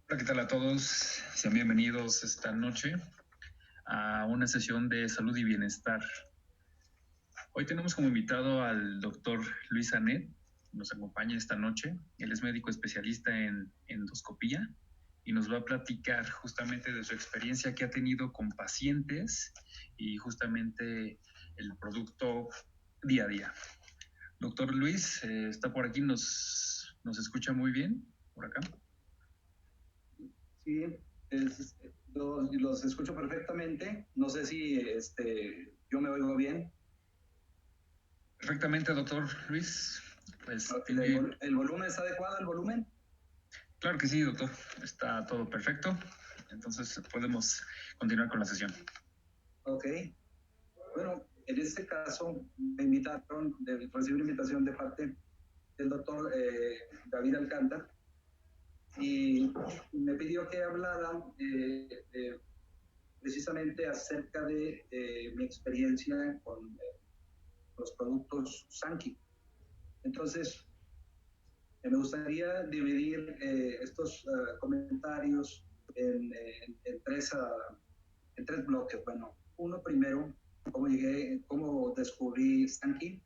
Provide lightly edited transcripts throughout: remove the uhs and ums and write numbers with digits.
Hola, ¿qué tal a todos? Sean bienvenidos esta noche a una sesión de salud y bienestar. Hoy tenemos como invitado al doctor Luis Anet, nos acompaña esta noche. Él es médico especialista en endoscopía y nos va a platicar justamente de su experiencia que ha tenido con pacientes y justamente el producto día a día. Doctor Luis, está por aquí, nos escucha muy bien por acá. Sí, los escucho perfectamente. No sé si yo me oigo bien. Perfectamente, doctor Luis. Pues ¿El volumen está adecuado, el volumen? Claro que sí, doctor. Está todo perfecto. Entonces podemos continuar con la sesión. Ok. Bueno, en este caso me invitaron, recibí una invitación de parte del doctor David Alcántara y me pidió que hablara precisamente acerca de mi experiencia con los productos Sanki. Entonces, me gustaría dividir estos comentarios en tres bloques. Bueno, uno primero, cómo descubrí Stanky.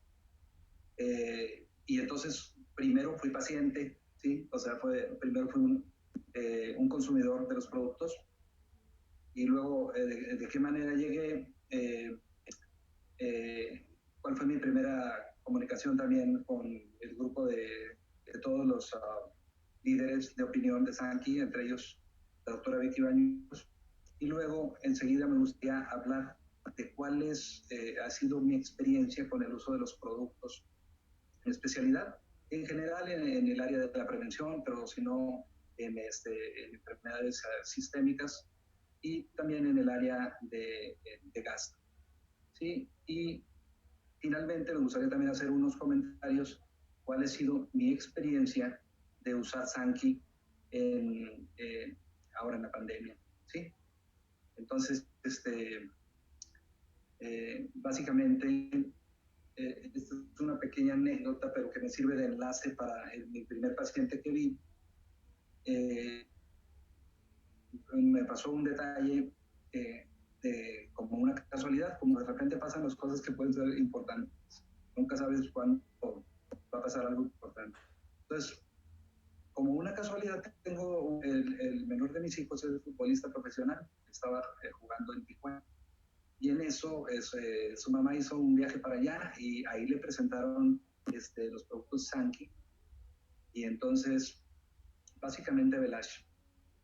Y entonces, primero fui paciente, ¿sí? O sea, primero fui un consumidor de los productos. Y luego, de qué manera llegué, cuál fue mi primera comunicación también con el grupo de todos los líderes de opinión de Sanki, entre ellos la doctora Vicky Baños. Y luego, enseguida, me gustaría hablar de cuál ha sido mi experiencia con el uso de los productos en especialidad, en general en el área de la prevención, pero si no, en enfermedades sistémicas y también en el área de gasto. ¿Sí? Y finalmente, me gustaría también hacer unos comentarios cuál ha sido mi experiencia de usar Sanki ahora en la pandemia. ¿Sí? Entonces, básicamente, esta es una pequeña anécdota, pero que me sirve de enlace para mi primer paciente que vi. Me pasó un detalle como una casualidad, como de repente pasan las cosas que pueden ser importantes. Nunca sabes cuándo va a pasar algo importante. Entonces, como una casualidad, tengo el menor de mis hijos, es futbolista profesional, estaba jugando en Tijuana. Y en eso su mamá hizo un viaje para allá y ahí le presentaron los productos Sanki. Y entonces, básicamente Velash.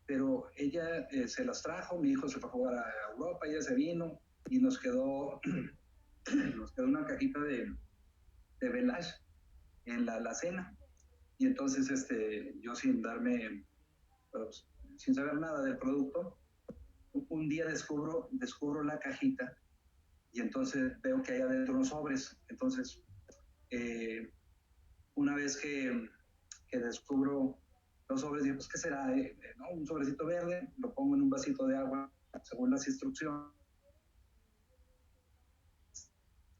Pero ella se las trajo, mi hijo se fue a jugar a Europa, ella se vino y nos quedó una cajita de Velash en la cena. Y entonces yo pues, sin saber nada del producto, un día descubro la cajita y entonces veo que hay adentro unos sobres. Entonces, una vez que descubro los sobres, digo, pues, ¿qué será? ¿No? Un sobrecito verde, lo pongo en un vasito de agua según las instrucciones.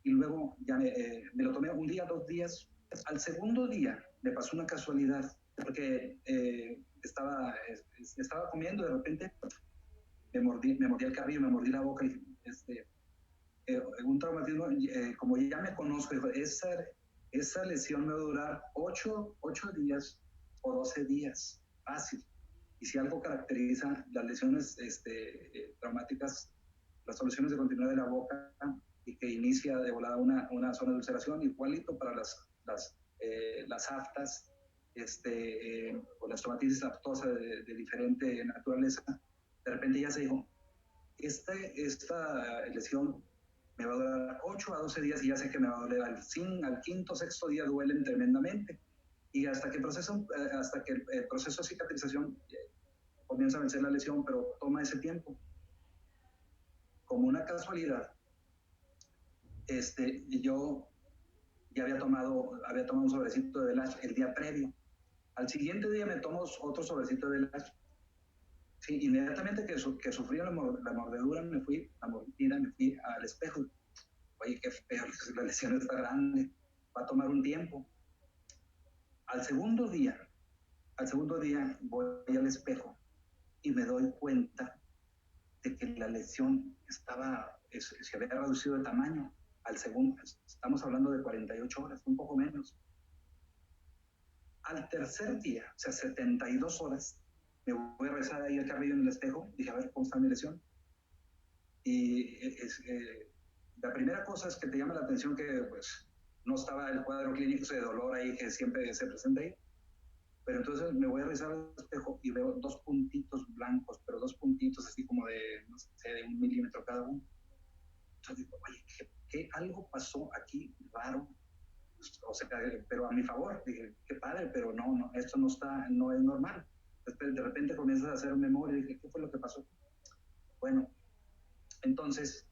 Y luego ya me lo tomé un día, 2 días. Al segundo día me pasó una casualidad, porque estaba comiendo, de repente me mordí el cabello, me mordí la boca y un traumatismo, como ya me conozco, esa lesión me va a durar 8 días o 12 días, fácil. Y si algo caracteriza las lesiones traumáticas, las soluciones de continuidad de la boca y que inicia de volada una zona de ulceración, igualito para las aftas o las tomatitis aftosa de diferente naturaleza, de repente ya se dijo, esta lesión me va a durar 8 a 12 días y ya sé que me va a doler al quinto, sexto día duelen tremendamente. Y hasta que el proceso de cicatrización comienza a vencer la lesión, pero toma ese tiempo. Como una casualidad, yo ya había tomado un sobrecito de Velash el día previo. Al siguiente día me tomo otro sobrecito de Velash. Sí, inmediatamente que sufrí la mordedura, me fui al espejo. Oye, qué feo, la lesión está grande, va a tomar un tiempo. Al segundo día voy al espejo y me doy cuenta de que la lesión se había reducido de tamaño al segundo. Estamos hablando de 48 horas, un poco menos. Al tercer día, o sea, 72 horas, me voy a revisar ahí el cabello en el espejo, dije, a ver, ¿cómo está mi lesión? Y la primera cosa es que te llama la atención que pues no estaba el cuadro clínico de dolor ahí que siempre se presenta ahí. Pero entonces me voy a revisar el espejo y veo dos puntitos blancos, pero dos puntitos así como de, no sé, de 1 milímetro cada uno. Entonces digo, oye, ¿qué algo pasó aquí raro? O sea, pero a mi favor, dije, qué padre, pero no, esto no es normal. Entonces, de repente comienzas a hacer memoria y dije, ¿qué fue lo que pasó? Bueno, entonces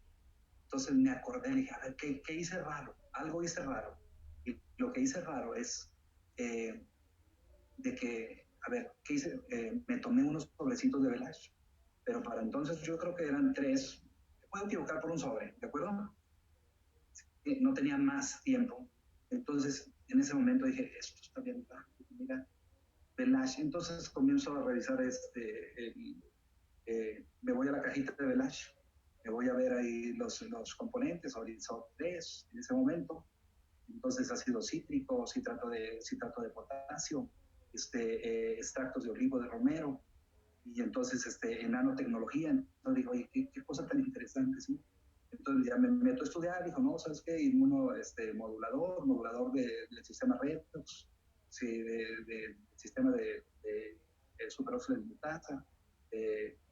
me acordé, le dije, a ver, ¿qué hice raro? Algo hice raro. Y lo que hice raro es de que, a ver, ¿qué hice? Me tomé unos sobrecitos de Velash, pero para entonces yo creo que eran 3, me puedo equivocar por un sobre, ¿de acuerdo? No tenía más tiempo. Entonces, en ese momento dije, esto está bien, mira, Velash. Entonces comienzo a revisar me voy a la cajita de Velash, me voy a ver ahí los componentes, Horizon 3 en ese momento. Entonces ácido cítrico, citrato de potasio, extractos de olivo de romero, y entonces en nanotecnología. Entonces digo, oye, qué cosa tan interesante, ¿sí? Entonces ya me meto a estudiar, dijo, no, ¿sabes qué? Modulador del sistema redox, sí, del sistema de superóxido de glutasa,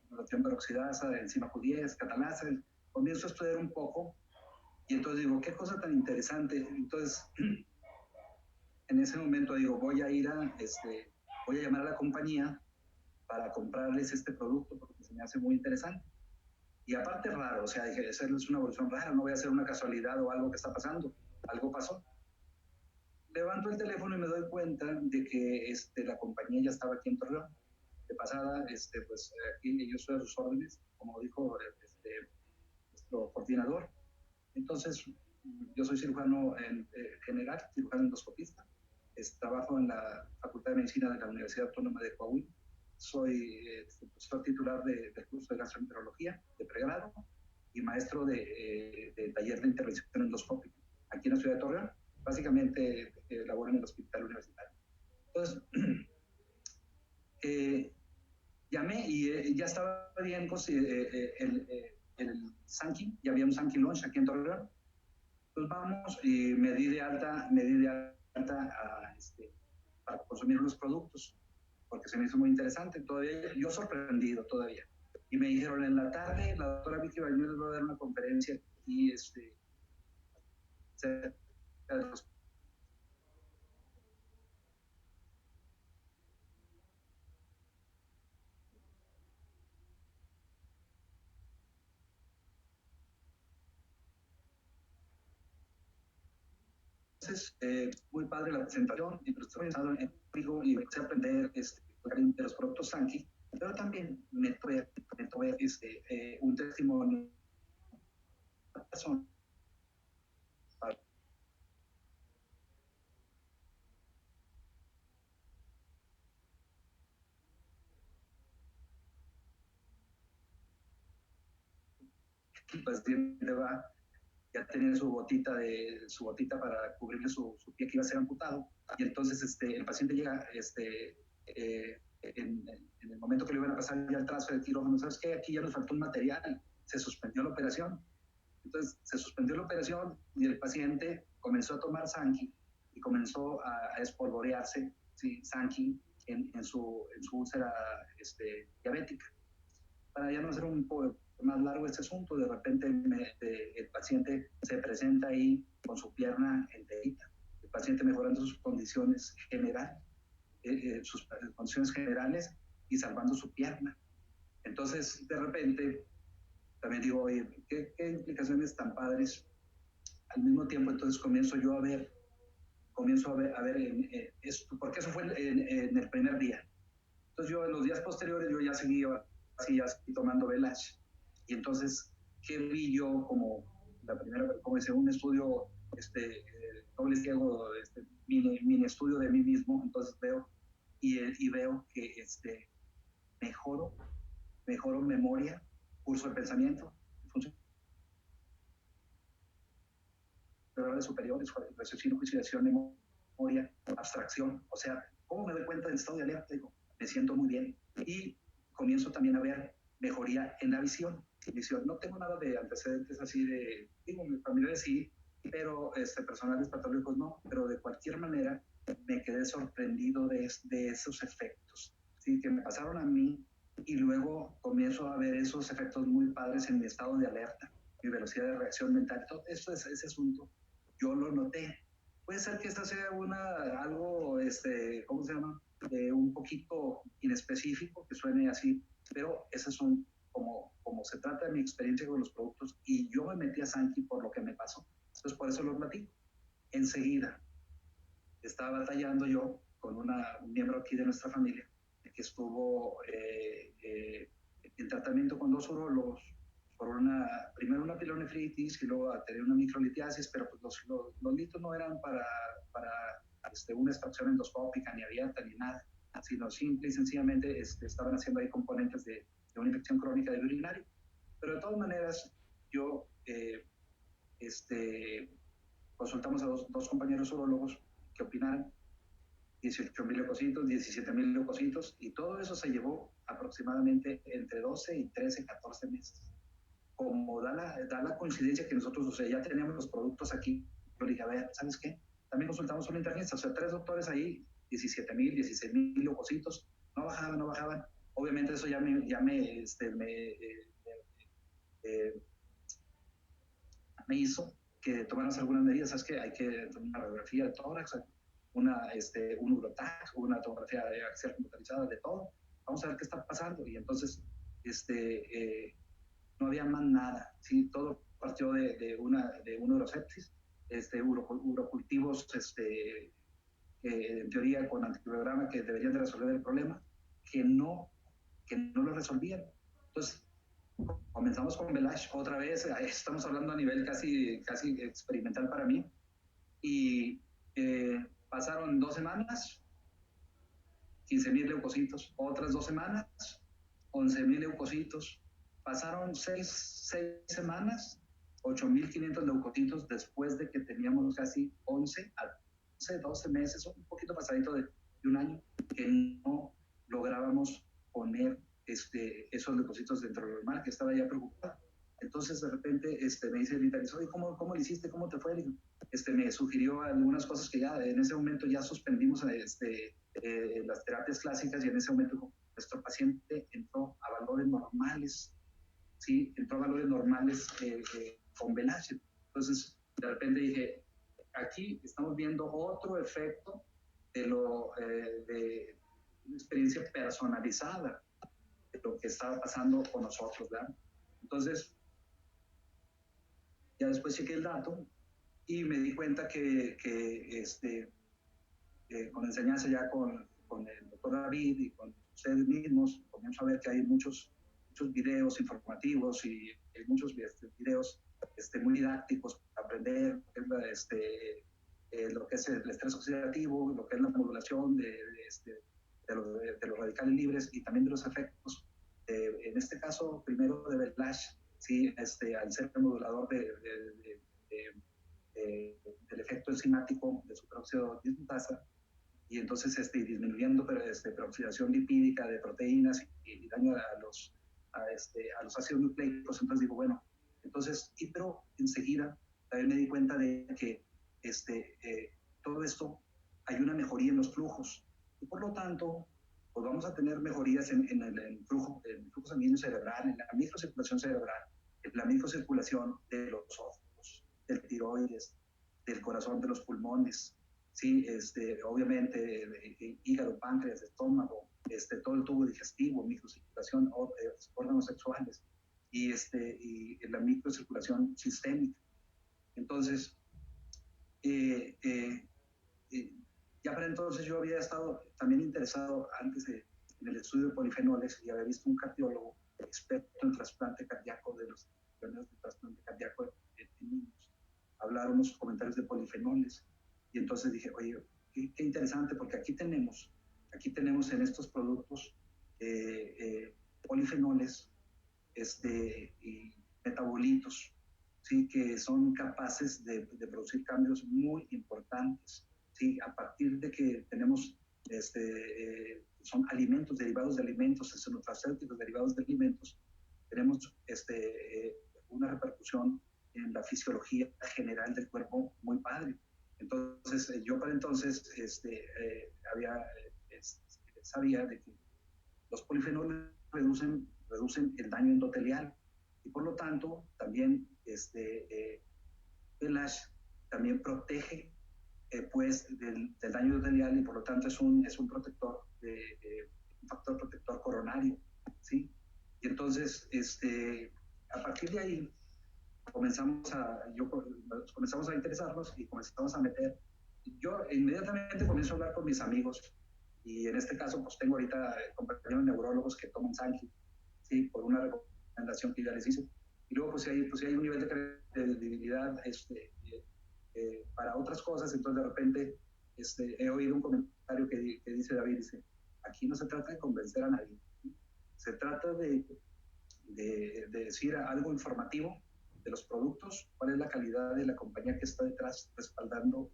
modulación peroxidasa, de enzima Q10, catalasa. Comienzo a estudiar un poco y entonces digo, qué cosa tan interesante. Entonces, en ese momento digo, voy a llamar a la compañía para comprarles este producto porque se me hace muy interesante. Y aparte raro, o sea, dije, esa es una evolución rara, no voy a hacer una casualidad o algo que está pasando, algo pasó. Levanto el teléfono y me doy cuenta de que la compañía ya estaba aquí en Torreón. De pasada, pues aquí yo estoy a sus órdenes, como dijo nuestro coordinador. Entonces, yo soy cirujano general, cirujano endoscopista. Trabajo en la Facultad de Medicina de la Universidad Autónoma de Coahuila. Soy profesor titular del curso de gastroenterología de pregrado y maestro de taller de intervención endoscópica aquí en la ciudad de Torreón. Básicamente laboro en el hospital universitario. Entonces, llamé y ya estaba bien pues, el Sanki, ya había un Sanki Launch aquí en Torreón. Pues vamos y me di de alta para consumir los productos, porque se me hizo muy interesante. Todavía, yo sorprendido todavía. Y me dijeron, en la tarde, la doctora Vicky Bañuelos les va a dar una conferencia aquí, cerca de los Entonces, muy padre la presentación, y pero estoy pensando en conmigo y empecé a aprender de los productos Sanki, pero también me tuve un testimonio de una persona que el paciente va, ya tenía su botita para cubrirle su pie que iba a ser amputado, y entonces el paciente llega en el momento que le iban a pasar ya el trazo de quirófano, ¿sabes qué? Aquí ya nos faltó un material, se suspendió la operación. Entonces se suspendió la operación y el paciente comenzó a tomar Sanki y comenzó a espolvorearse, ¿sí? Sanki en su úlcera diabética. Para ya no hacer un poco más largo este asunto, de repente el paciente se presenta ahí con su pierna enterita, el paciente mejorando sus condiciones generales, sus condiciones generales y salvando su pierna. Entonces, de repente, también digo, oye, ¿qué implicaciones tan padres? Al mismo tiempo, entonces comienzo a ver esto, porque eso fue en el primer día. Entonces yo en los días posteriores yo ya seguía así tomando Velash. Y entonces, ¿qué vi yo como la primera, como dice, un estudio doble ciego, mini estudio de mí mismo? Entonces veo y veo que mejoro mejoró memoria, curso de pensamiento, función superiores, raciocinio, juicio, ideación, memoria, abstracción. O sea, ¿cómo me doy cuenta del estado de alerta? Digo, me siento muy bien. Y comienzo también a ver mejoría en la visión. No tengo nada de antecedentes así de, digo, mis familiares sí, pero personales patológicos no, pero de cualquier manera me quedé sorprendido de esos efectos, ¿sí? Que me pasaron a mí, y luego comienzo a ver esos efectos muy padres en mi estado de alerta, mi velocidad de reacción mental, todo eso, ese asunto, yo lo noté. Puede ser que esta sea algo, ¿cómo se llama? Un poquito inespecífico, que suene así, pero esas son como se trata de mi experiencia con los productos, y yo me metí a Sankey por lo que me pasó. Entonces, por eso lo platico. Enseguida, estaba batallando yo con un miembro aquí de nuestra familia que estuvo en tratamiento con 2 urólogos por primero una pilonefritis y luego a tener una microlitiasis, pero pues los litos no eran para una extracción endoscópica ni abierta ni nada, sino simple y sencillamente estaban haciendo ahí componentes de una infección crónica del urinario. Pero de todas maneras, yo consultamos a dos compañeros urólogos que opinaran, 18,000 leucocitos, 17,000 leucocitos, y todo eso se llevó aproximadamente entre 12 y 13, 14 meses. Como da la coincidencia que nosotros, o sea, ya teníamos los productos aquí, yo le dije, a ver, ¿sabes qué? También consultamos una internista, o sea, 3 doctores ahí, 17,000, 16,000 leucocitos, no bajaban. Obviamente eso ya me hizo que tomáramos algunas medidas. ¿Sabes qué? Hay que tomar una radiografía de tórax, un urotax, una tomografía axial computarizada, de todo. Vamos a ver qué está pasando. Y entonces, no había más nada, ¿sí? Todo partió de una urosepsis, urocultivos, en teoría con antibiograma, que deberían de resolver el problema, que no lo resolvían. Entonces, comenzamos con Velash otra vez, estamos hablando a nivel casi experimental para mí, y pasaron 2 semanas, 15,000 leucocitos, otras 2 semanas, 11,000 leucocitos, pasaron 6 semanas, 8,500 leucocitos, después de que teníamos casi 11 a 12 meses, un poquito pasadito de un año, que no lográbamos poner esos leucocitos dentro de lo normal, que estaba ya preocupado. Entonces, de repente, me dice el internista, oye, ¿cómo lo hiciste? ¿Cómo te fue? Me sugirió algunas cosas que ya en ese momento ya suspendimos las terapias clásicas, y en ese momento nuestro paciente entró a valores normales, ¿sí? Entró a valores normales con Velash. Entonces, de repente dije, aquí estamos viendo otro efecto de una experiencia personalizada de lo que estaba pasando con nosotros, ¿verdad? Entonces, ya después chequé el dato y me di cuenta que con enseñanza ya con el doctor David y con ustedes mismos, comienzo a ver que hay muchos videos informativos y hay muchos videos muy didácticos para aprender lo que es el estrés oxidativo, lo que es la modulación de los radicales libres, y también de los efectos, en este caso, primero de Velash, ¿sí? Al ser el modulador del efecto enzimático de superóxido dismutasa, y entonces disminuyendo peroxidación lipídica de proteínas y daño a los ácidos nucleicos. Entonces digo, bueno, entonces, pero enseguida también me di cuenta de que todo esto hay una mejoría en los flujos, y por lo tanto, pues vamos a tener mejorías en el flujo sanguíneo cerebral, en la microcirculación cerebral, en la microcirculación de los ojos, del tiroides, del corazón, de los pulmones, sí, obviamente hígado, páncreas, estómago, todo el tubo digestivo, microcirculación, órganos sexuales, y la microcirculación sistémica. Entonces, ya para entonces yo había estado también interesado antes en el estudio de polifenoles, y había visto un cardiólogo experto en trasplante cardíaco, de los pioneros de trasplante cardíaco en niños, hablar unos comentarios de polifenoles. Y entonces dije, oye, qué interesante, porque aquí tenemos en estos productos polifenoles y metabolitos, ¿sí? Que son capaces de producir cambios muy importantes, ¿sí? A partir de que tenemos son alimentos derivados de alimentos, nutracéuticos derivados de alimentos, tenemos una repercusión en la fisiología general del cuerpo muy padre. Entonces, yo para entonces sabía de que los polifenoles reducen el daño endotelial y por lo tanto también Village también protege pues del daño endotelial y por lo tanto es un protector, un factor protector coronario, ¿sí? Y entonces, a partir de ahí comenzamos a interesarnos y comenzamos a meter. Yo inmediatamente comienzo a hablar con mis amigos y en este caso pues tengo ahorita compañeros neurólogos que toman Sanki, ¿sí? Por una recomendación que ya les hice. Y luego pues si hay un nivel de credibilidad para otras cosas, entonces de repente he oído un comentario que dice David, dice, aquí no se trata de convencer a nadie, ¿sí? Se trata de decir algo informativo de los productos, cuál es la calidad de la compañía que está detrás respaldando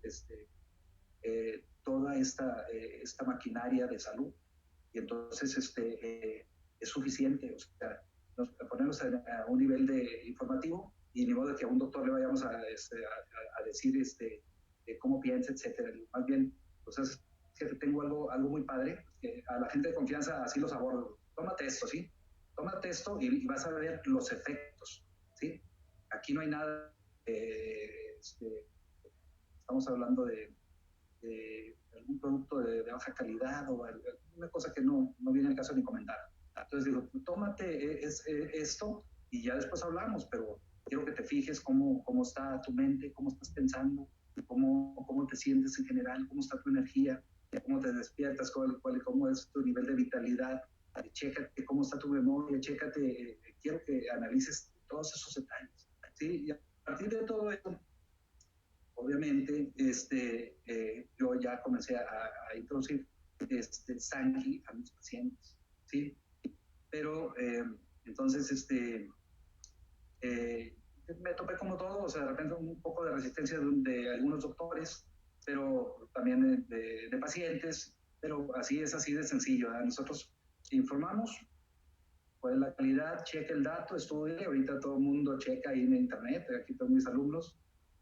toda esta maquinaria de salud. Y entonces es suficiente, o sea, ponernos a un nivel de informativo y ni modo de que a un doctor le vayamos a decir cómo piensa, etcétera. Más bien, pues es que tengo algo muy padre, que a la gente de confianza así los abordo. Tómate esto, ¿sí? Tómate esto y vas a ver los efectos, ¿sí? Aquí no hay nada, estamos hablando de algún producto de baja calidad o alguna cosa que no viene al caso ni comentar. Entonces digo, tómate esto y ya después hablamos, pero quiero que te fijes cómo está tu mente, cómo estás pensando, cómo te sientes en general, cómo está tu energía, cómo te despiertas, cómo es tu nivel de vitalidad, chécate cómo está tu memoria, chécate, quiero que analices todos esos detalles, ¿sí? Y a partir de todo esto, obviamente, yo ya comencé a introducir Sanki a mis pacientes, ¿sí? Pero entonces, me topé como todo, o sea, de repente un poco de resistencia de algunos doctores, pero también de pacientes, pero así es así de sencillo, ¿verdad? Nosotros informamos cuál es la calidad, checa el dato, estudie, ahorita todo el mundo checa ahí en internet, aquí todos mis alumnos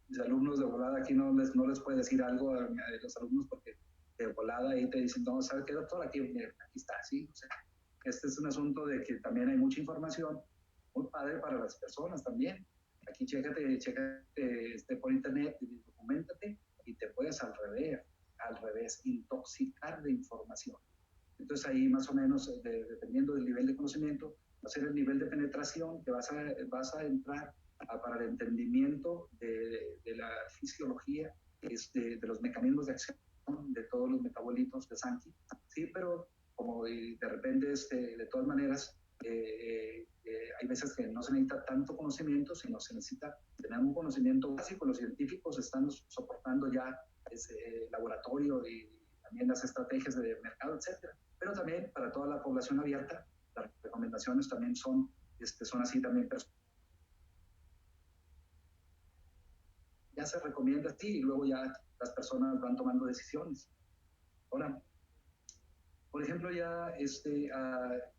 de volada aquí no les puede decir algo a los alumnos porque de volada ahí te dicen, no, ¿sabe qué, doctor? Aquí está, ¿sí? O sea, este es un asunto de que también hay mucha información muy padre para las personas también. Aquí chécate por internet, documentate y te puedes al revés, intoxicar de información. Entonces ahí más o menos, dependiendo del nivel de conocimiento, va a ser el nivel de penetración que vas a entrar para el entendimiento de la fisiología, de los mecanismos de acción de todos los metabolitos de Sanki, sí, pero como de repente, de todas maneras, hay veces que no se necesita tanto conocimiento, sino se necesita tener un conocimiento básico. Los científicos están soportando ya ese laboratorio y también las estrategias de mercado, etcétera. Pero también para toda la población abierta, las recomendaciones también son así también ya se recomienda así y luego ya las personas van tomando decisiones. Ahora, por ejemplo, ya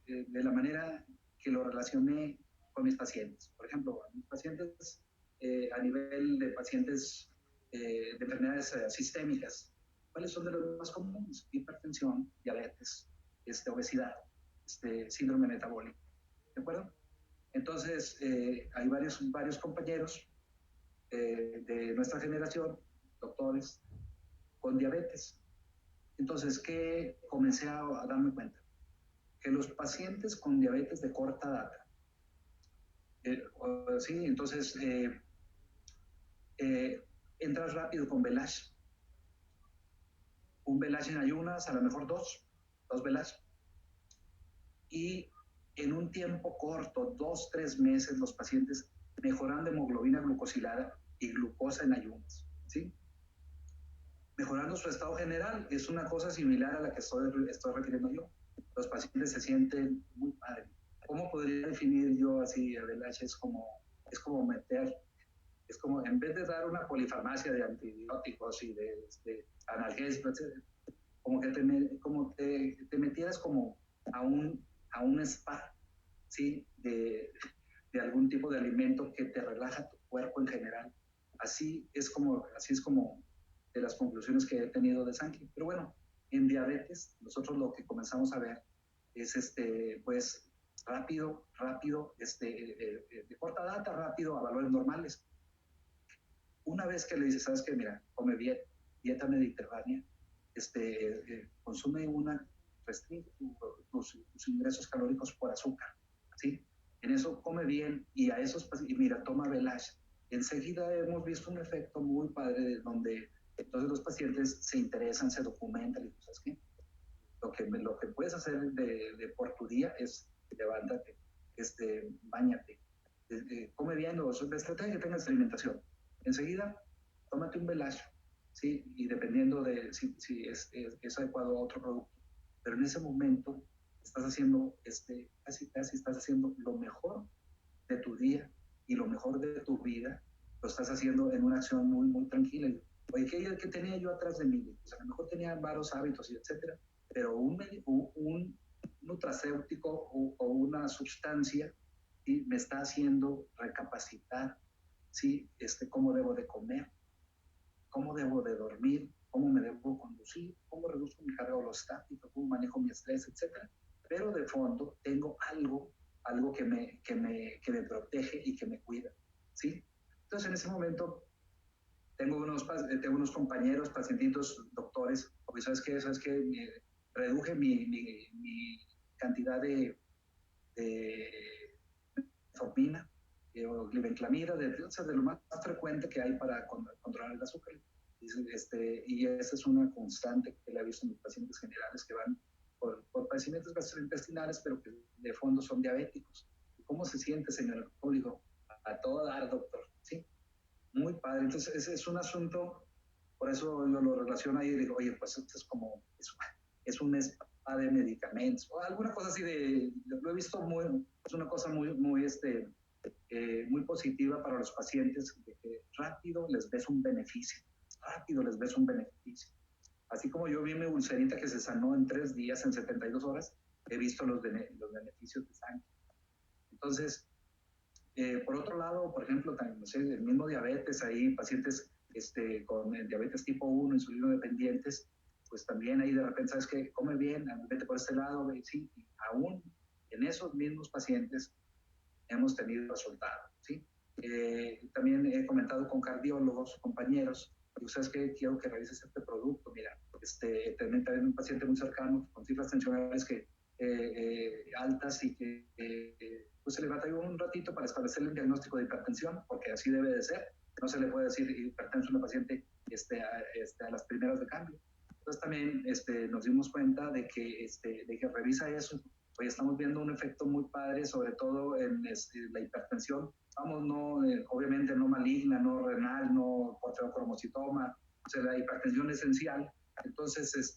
de la manera que lo relacioné con mis pacientes. Por ejemplo, mis pacientes, a nivel de pacientes de enfermedades sistémicas, ¿cuáles son de los más comunes? Hipertensión, diabetes, obesidad, síndrome metabólico. ¿De acuerdo? Entonces, hay varios compañeros de nuestra generación, doctores, con diabetes. Entonces, ¿qué comencé a darme cuenta? Que los pacientes con diabetes de corta data, sí, entonces entras rápido con Village, un Village en ayunas, a lo mejor dos Village, y en un tiempo corto, 2-3 meses, los pacientes mejorando hemoglobina glucosilada y glucosa en ayunas, ¿sí? Mejorando su estado general, es una cosa similar a la que estoy refiriendo yo. Los pacientes se sienten muy padre. ¿Cómo comentado así, Abelache, es como meter, es como en vez de dar una polifarmacia de antibióticos y de analgésicos, como que te metieras como a un spa, ¿sí? De algún tipo de alimento que te relaja tu cuerpo en general. Así es como de las conclusiones que he tenido de Sankey. Pero bueno, en diabetes, nosotros lo que comenzamos a ver es pues rápido, de corta data, rápido a valores normales. Una vez que le dices, sabes que mira, come bien, dieta mediterránea, consume restringe tus ingresos calóricos por azúcar, ¿sí? En eso come bien y y mira, toma Velash. Enseguida hemos visto un efecto muy padre donde entonces los pacientes se interesan, se documentan y ¿sabes qué? Lo que puedes hacer por tu día es levántate, báñate, come bien, o la estrategia que tengas de alimentación. Enseguida, tómate un Velash, ¿sí? Y dependiendo de si es adecuado a otro producto. Pero en ese momento estás haciendo, casi estás haciendo lo mejor de tu día y lo mejor de tu vida, lo estás haciendo en una acción muy, muy tranquila. Oye, ¿qué tenía yo atrás de mí? Pues a lo mejor tenía varios hábitos y etcétera, pero un nutracéutico o una sustancia, ¿sí? Me está haciendo recapacitar, ¿sí? Cómo debo de comer, cómo debo de dormir, cómo me debo conducir, cómo reduzco mi carga holostática, cómo manejo mi estrés, etcétera. Pero de fondo tengo algo que me protege y que me cuida, ¿sí? Entonces en ese momento tengo unos compañeros, pacientitos, doctores, porque sabes que reduje mi cantidad de metformina o glibenclamida, de lo más frecuente que hay para controlar el azúcar. Y esa es una constante que le he visto en mis pacientes generales que van por padecimientos gastrointestinales, pero que de fondo son diabéticos. ¿Cómo se siente, señor? Como digo, a todo dar, doctor, ¿sí? Muy padre. Entonces, es un asunto, por eso yo lo relaciono ahí y digo, oye, pues esto es un spa de medicamentos, o alguna cosa así lo he visto es una cosa muy positiva para los pacientes, de que rápido les ves un beneficio. Así como yo vi mi ulcerita que se sanó en 3 días, en 72 horas, he visto los beneficios de sangre. Entonces, por otro lado, por ejemplo, también, no sé, el mismo diabetes, hay pacientes con diabetes tipo 1, insulino dependientes, pues también ahí de repente, ¿sabes qué? Come bien, vete por este lado, sí, y aún en esos mismos pacientes hemos tenido resultados, ¿sí? También he comentado con cardiólogos, compañeros, y ¿sabes qué? Quiero que revises este producto, mira, también un paciente muy cercano con cifras tensionales altas y que pues se le batalló un ratito para establecer el diagnóstico de hipertensión, porque así debe de ser. No se le puede decir hipertensión a una paciente a las primeras de cambio. Entonces también nos dimos cuenta de que revisa eso. Hoy estamos viendo un efecto muy padre, sobre todo en la hipertensión. Vamos, obviamente no maligna, no renal, no porfirocromocitoma, o sea, la hipertensión esencial. Entonces,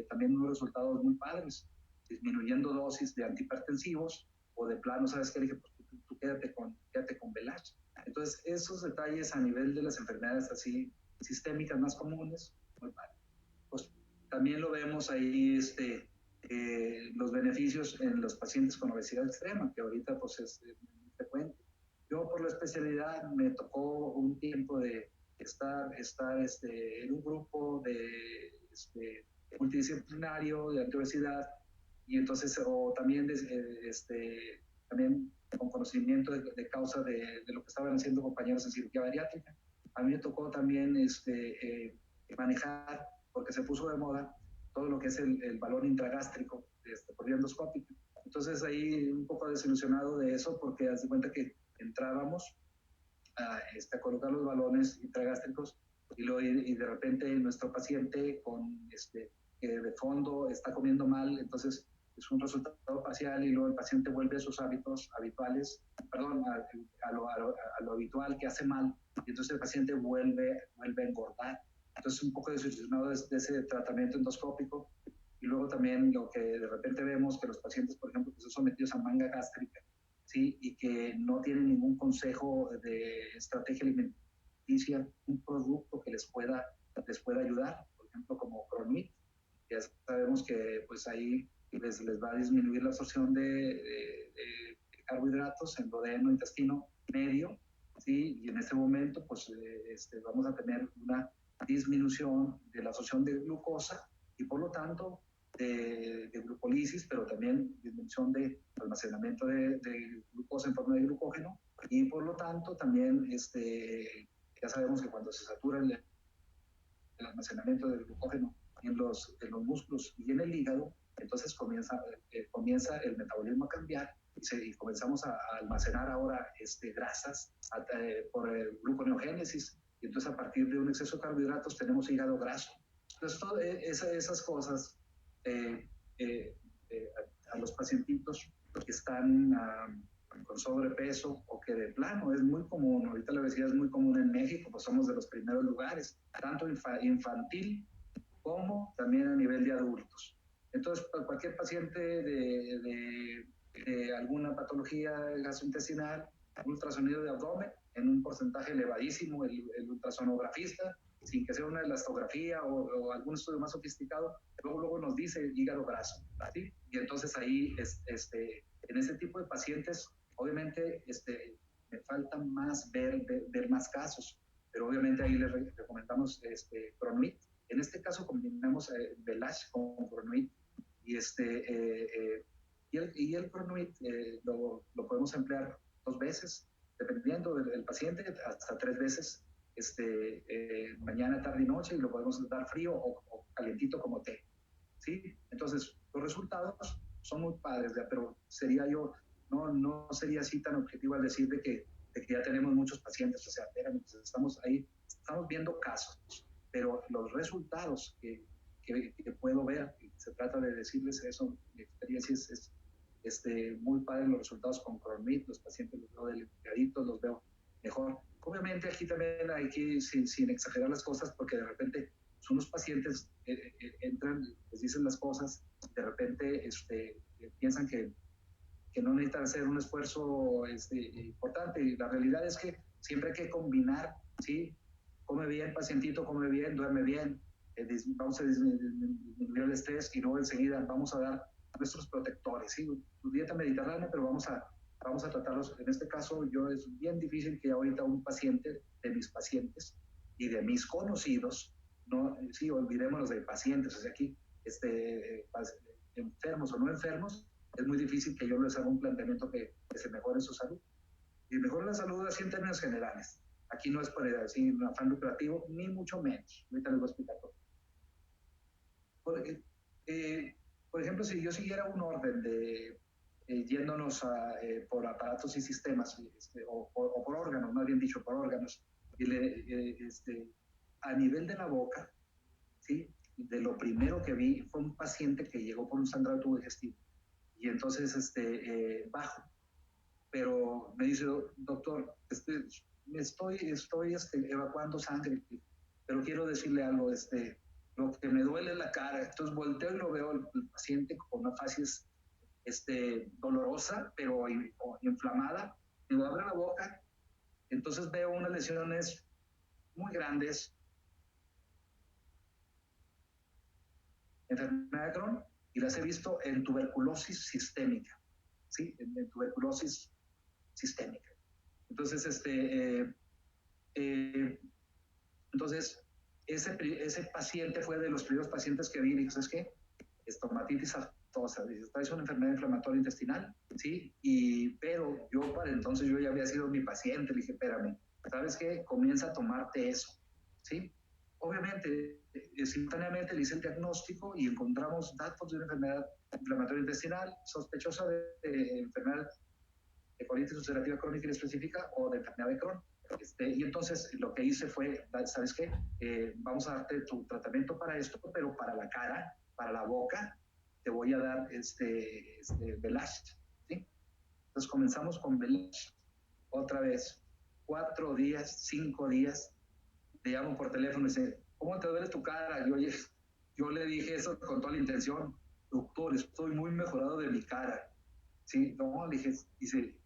también unos resultados muy padres, disminuyendo dosis de antihipertensivos o de plano, ¿sabes qué? Dije, pues tú quédate con Velash. Entonces, esos detalles a nivel de las enfermedades así sistémicas más comunes, muy padre. Pues también lo vemos ahí, los beneficios en los pacientes con obesidad extrema, que ahorita pues es muy frecuente. Yo por la especialidad me tocó un tiempo de estar en un grupo multidisciplinario de antiobesidad y entonces o también también con conocimiento de causa de lo que estaban haciendo compañeros en cirugía bariátrica. A mí me tocó también manejar, porque se puso de moda, todo lo que es el balón intragástrico por vía endoscópica. Entonces ahí un poco desilusionado de eso, porque haz de cuenta que entrábamos a colocar los balones intragástricos y de repente nuestro paciente que de fondo está comiendo mal, entonces es un resultado parcial y luego el paciente vuelve a sus hábitos habituales, perdón, a lo habitual que hace mal, y entonces el paciente vuelve a engordar. Entonces un poco desilusionado de ese tratamiento endoscópico. Y luego también lo que de repente vemos que los pacientes, por ejemplo, que son sometidos a manga gástrica, ¿sí? Y que no tienen ningún consejo de estrategia alimenticia, un producto que les pueda ayudar, por ejemplo, como Cronit. Ya sabemos que pues ahí les va a disminuir la absorción de carbohidratos en duodeno, intestino medio, ¿sí? Y en este momento pues vamos a tener una disminución de la absorción de glucosa y por lo tanto de glucólisis, pero también disminución de almacenamiento de glucosa en forma de glucógeno y por lo tanto también ya sabemos que cuando se satura el almacenamiento de glucógeno en los músculos y en el hígado, entonces comienza el metabolismo a cambiar y comenzamos a almacenar ahora grasas por gluconeogénesis. Y entonces a partir de un exceso de carbohidratos tenemos hígado graso. Entonces todas esas cosas a los pacientitos que están con sobrepeso o que de plano es muy común, ahorita la obesidad es muy común en México, pues somos de los primeros lugares, tanto infantil como también a nivel de adultos. Entonces, cualquier paciente de alguna patología gastrointestinal, un ultrasonido de abdomen en un porcentaje elevadísimo, el ultrasonografista, sin que sea una elastografía o algún estudio más sofisticado, luego nos dice hígado graso, ¿sí? Y entonces ahí, en ese tipo de pacientes, obviamente, me falta más ver más casos, pero obviamente ahí les recomendamos Cronit. En este caso combinamos Velash con Cronit y y el Cronit lo podemos emplear 2 veces, dependiendo del paciente, hasta 3 veces, mañana, tarde y noche, y lo podemos dar frío o calientito como té, ¿sí? Entonces, los resultados son muy padres, ¿ya? Pero no sería así tan objetivo al decir de que ya tenemos muchos pacientes, o sea, espérame, pues estamos viendo casos, pero los resultados que puedo ver, se trata de decirles eso, mi experiencia es muy padre los resultados con Cronit, los pacientes los veo delgaditos, los veo mejor. Obviamente aquí también hay que, sin exagerar las cosas, porque de repente son los pacientes entran, les dicen las cosas, de repente piensan que no necesitan hacer un esfuerzo importante, y la realidad es que siempre hay que combinar, ¿sí? Come bien, pacientito, come bien, duerme bien, vamos a disminuir el estrés y luego enseguida vamos a dar nuestros protectores, ¿sí? Tu dieta mediterránea, pero vamos a tratarlos. En este caso, es bien difícil que ahorita un paciente de mis pacientes y de mis conocidos, no, sí, olvidémonos de pacientes, o sea, aquí, enfermos o no enfermos, es muy difícil que yo les haga un planteamiento que se mejore su salud. Y mejore la salud así en términos generales. Aquí no es por decir un afán lucrativo, ni mucho menos. Ahorita les voy a explicar todo. Por ejemplo, si yo siguiera un orden de yéndonos por aparatos y sistemas, o por órganos, más bien dicho, por órganos, a nivel de la boca, ¿sí? De lo primero que vi fue un paciente que llegó por un sangrado de tubo digestivo y entonces bajo, pero me dice, doctor, estoy evacuando sangre, pero quiero decirle algo, lo que me duele es la cara. Entonces volteo y lo veo el paciente con una facies dolorosa, pero inflamada. Digo, abre la boca. Entonces veo unas lesiones muy grandes, enfermedad de Crohn, y las he visto en tuberculosis sistémica, ¿sí? En tuberculosis sistémica. Entonces, entonces ese paciente fue de los primeros pacientes que vi y dije, ¿sabes qué? Estomatitis aftosa, es una enfermedad inflamatoria intestinal, ¿sí? Pero yo para entonces yo ya había sido mi paciente, le dije, espérame, ¿sabes qué? Comienza a tomarte eso, ¿sí? Obviamente, simultáneamente le hice el diagnóstico y encontramos datos de una enfermedad inflamatoria intestinal sospechosa de enfermedad de colitis ulcerativa crónica inespecífica o de enfermedad de Crohn. Y entonces lo que hice fue, ¿sabes qué? Vamos a darte tu tratamiento para esto, pero para la cara, para la boca, te voy a dar Velash, ¿sí? Entonces comenzamos con Velash otra vez, 4 días, 5 días, te llamo por teléfono y dice, ¿cómo te duele tu cara? Yo le dije eso con toda la intención, doctor, estoy muy mejorado de mi cara, ¿sí? No, le dije, dice,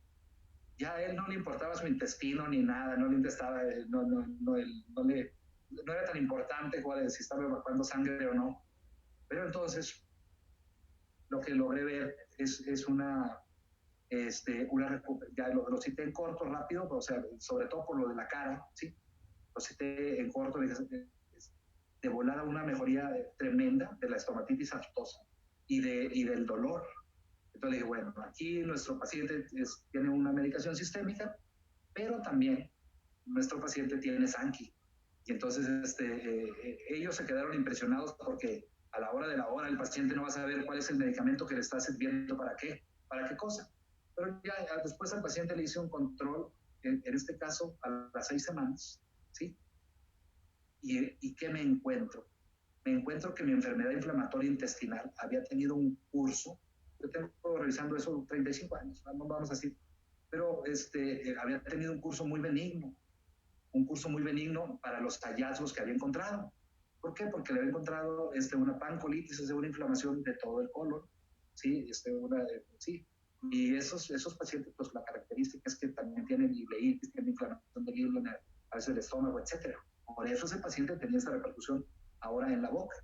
ya a él no le importaba su intestino ni nada, no le interesaba, no era tan importante si estaba evacuando sangre o no. Pero entonces lo que logré ver es ya lo cité en corto, rápido, o sea, sobre todo por lo de la cara, ¿sí? Lo cité en corto, de volada una mejoría tremenda de la estomatitis aftosa y del dolor. Entonces dije, bueno, aquí nuestro paciente tiene una medicación sistémica, pero también nuestro paciente tiene SANCI. Y entonces ellos se quedaron impresionados porque a la hora de la hora el paciente no va a saber cuál es el medicamento que le está sirviendo para qué cosa. Pero ya después al paciente le hice un control, en este caso a las 6 semanas, ¿sí? ¿Y qué me encuentro? Me encuentro que mi enfermedad inflamatoria intestinal había tenido un curso, yo tengo revisando eso 35 años, vamos a decir, pero había tenido un curso muy benigno para los hallazgos que había encontrado. ¿Por qué? Porque le había encontrado una pancolitis, es una inflamación de todo el colon, ¿sí? Sí. Y esos pacientes, pues la característica es que también tienen ileitis, tienen inflamación del hígado, a veces del estómago, etcétera. Por eso ese paciente tenía esta repercusión ahora en la boca.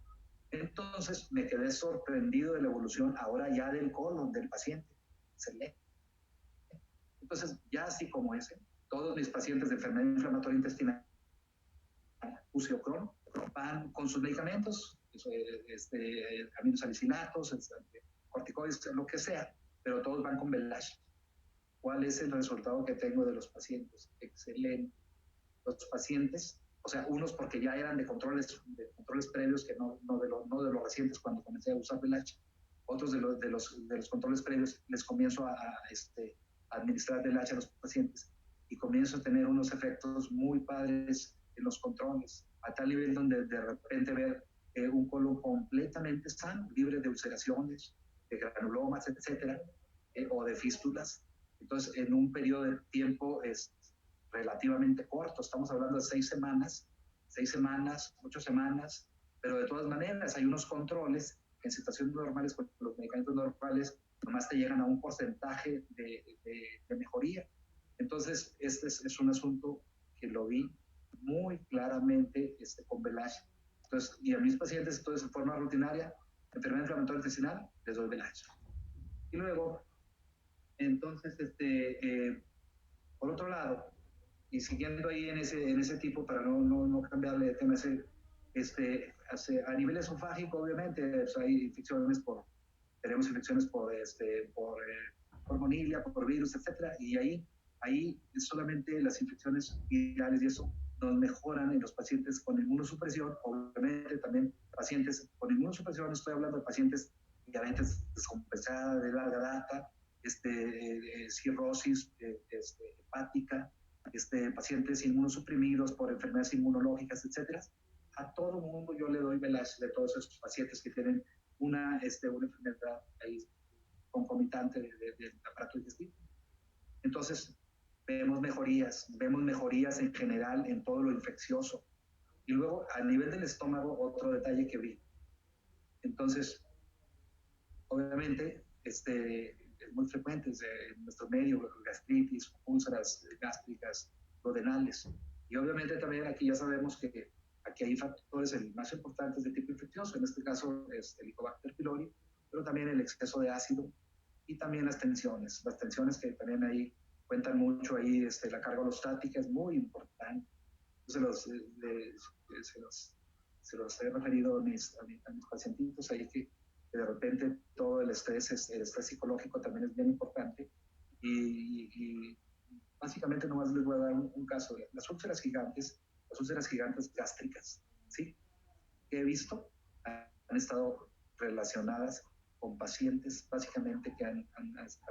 Entonces me quedé sorprendido de la evolución ahora ya del colon del paciente. Excelente. Entonces, ya así como ese, todos mis pacientes de enfermedad inflamatoria intestinal, UCI-Crohn, van con sus medicamentos, aminosalicilatos, corticoides, lo que sea, pero todos van con Belash. ¿Cuál es el resultado que tengo de los pacientes? Excelente. Los pacientes, o sea, unos porque ya eran de controles previos, que no de los recientes cuando comencé a usar Belash, otros de los controles previos les comienzo a administrar Belash a los pacientes y comienzo a tener unos efectos muy padres en los controles, a tal nivel donde de repente ver un colon completamente sano, libre de ulceraciones, de granulomas, etcétera, o de fístulas. Entonces, en un periodo de tiempo relativamente corto, estamos hablando de 6 semanas, 8 semanas, pero de todas maneras hay unos controles que en situaciones normales con los medicamentos normales nomás te llegan a un porcentaje de mejoría. Entonces, este es un asunto que lo vi muy claramente con Belash. Entonces, y a mis pacientes, entonces, de forma rutinaria, enfermedad inflamatoria intestinal, les doy Belash. Y luego, entonces, por otro lado, y siguiendo ahí en ese tipo, para no cambiarle de tema, a nivel esofágico, obviamente, pues hay infecciones tenemos infecciones por monilla, por virus, etcétera, y ahí solamente las infecciones virales y eso nos mejoran en los pacientes con inmunosupresión, obviamente también pacientes con inmunosupresión, estoy hablando de pacientes diabetes descompensada de larga data, cirrosis hepática, pacientes inmunosuprimidos por enfermedades inmunológicas, etcétera. A todo mundo yo le doy Belash de todos esos pacientes que tienen una enfermedad ahí concomitante del aparato digestivo. Entonces, vemos mejorías en general en todo lo infeccioso. Y luego, a nivel del estómago, otro detalle que vi. Entonces, obviamente, es muy frecuente en nuestro medio, gastritis, úlceras gástricas, duodenales. Y obviamente también aquí ya sabemos que aquí hay factores, el más importante es de tipo infeccioso, en este caso es el Helicobacter pylori, pero también el exceso de ácido y también las tensiones que también ahí cuentan mucho ahí, la carga alostática es muy importante. Se los he referido a mis pacientitos ahí que de repente todo el estrés psicológico también es bien importante y básicamente nomás les voy a dar un caso de las úlceras gigantes gástricas, ¿sí? Que he visto han estado relacionadas con pacientes básicamente que han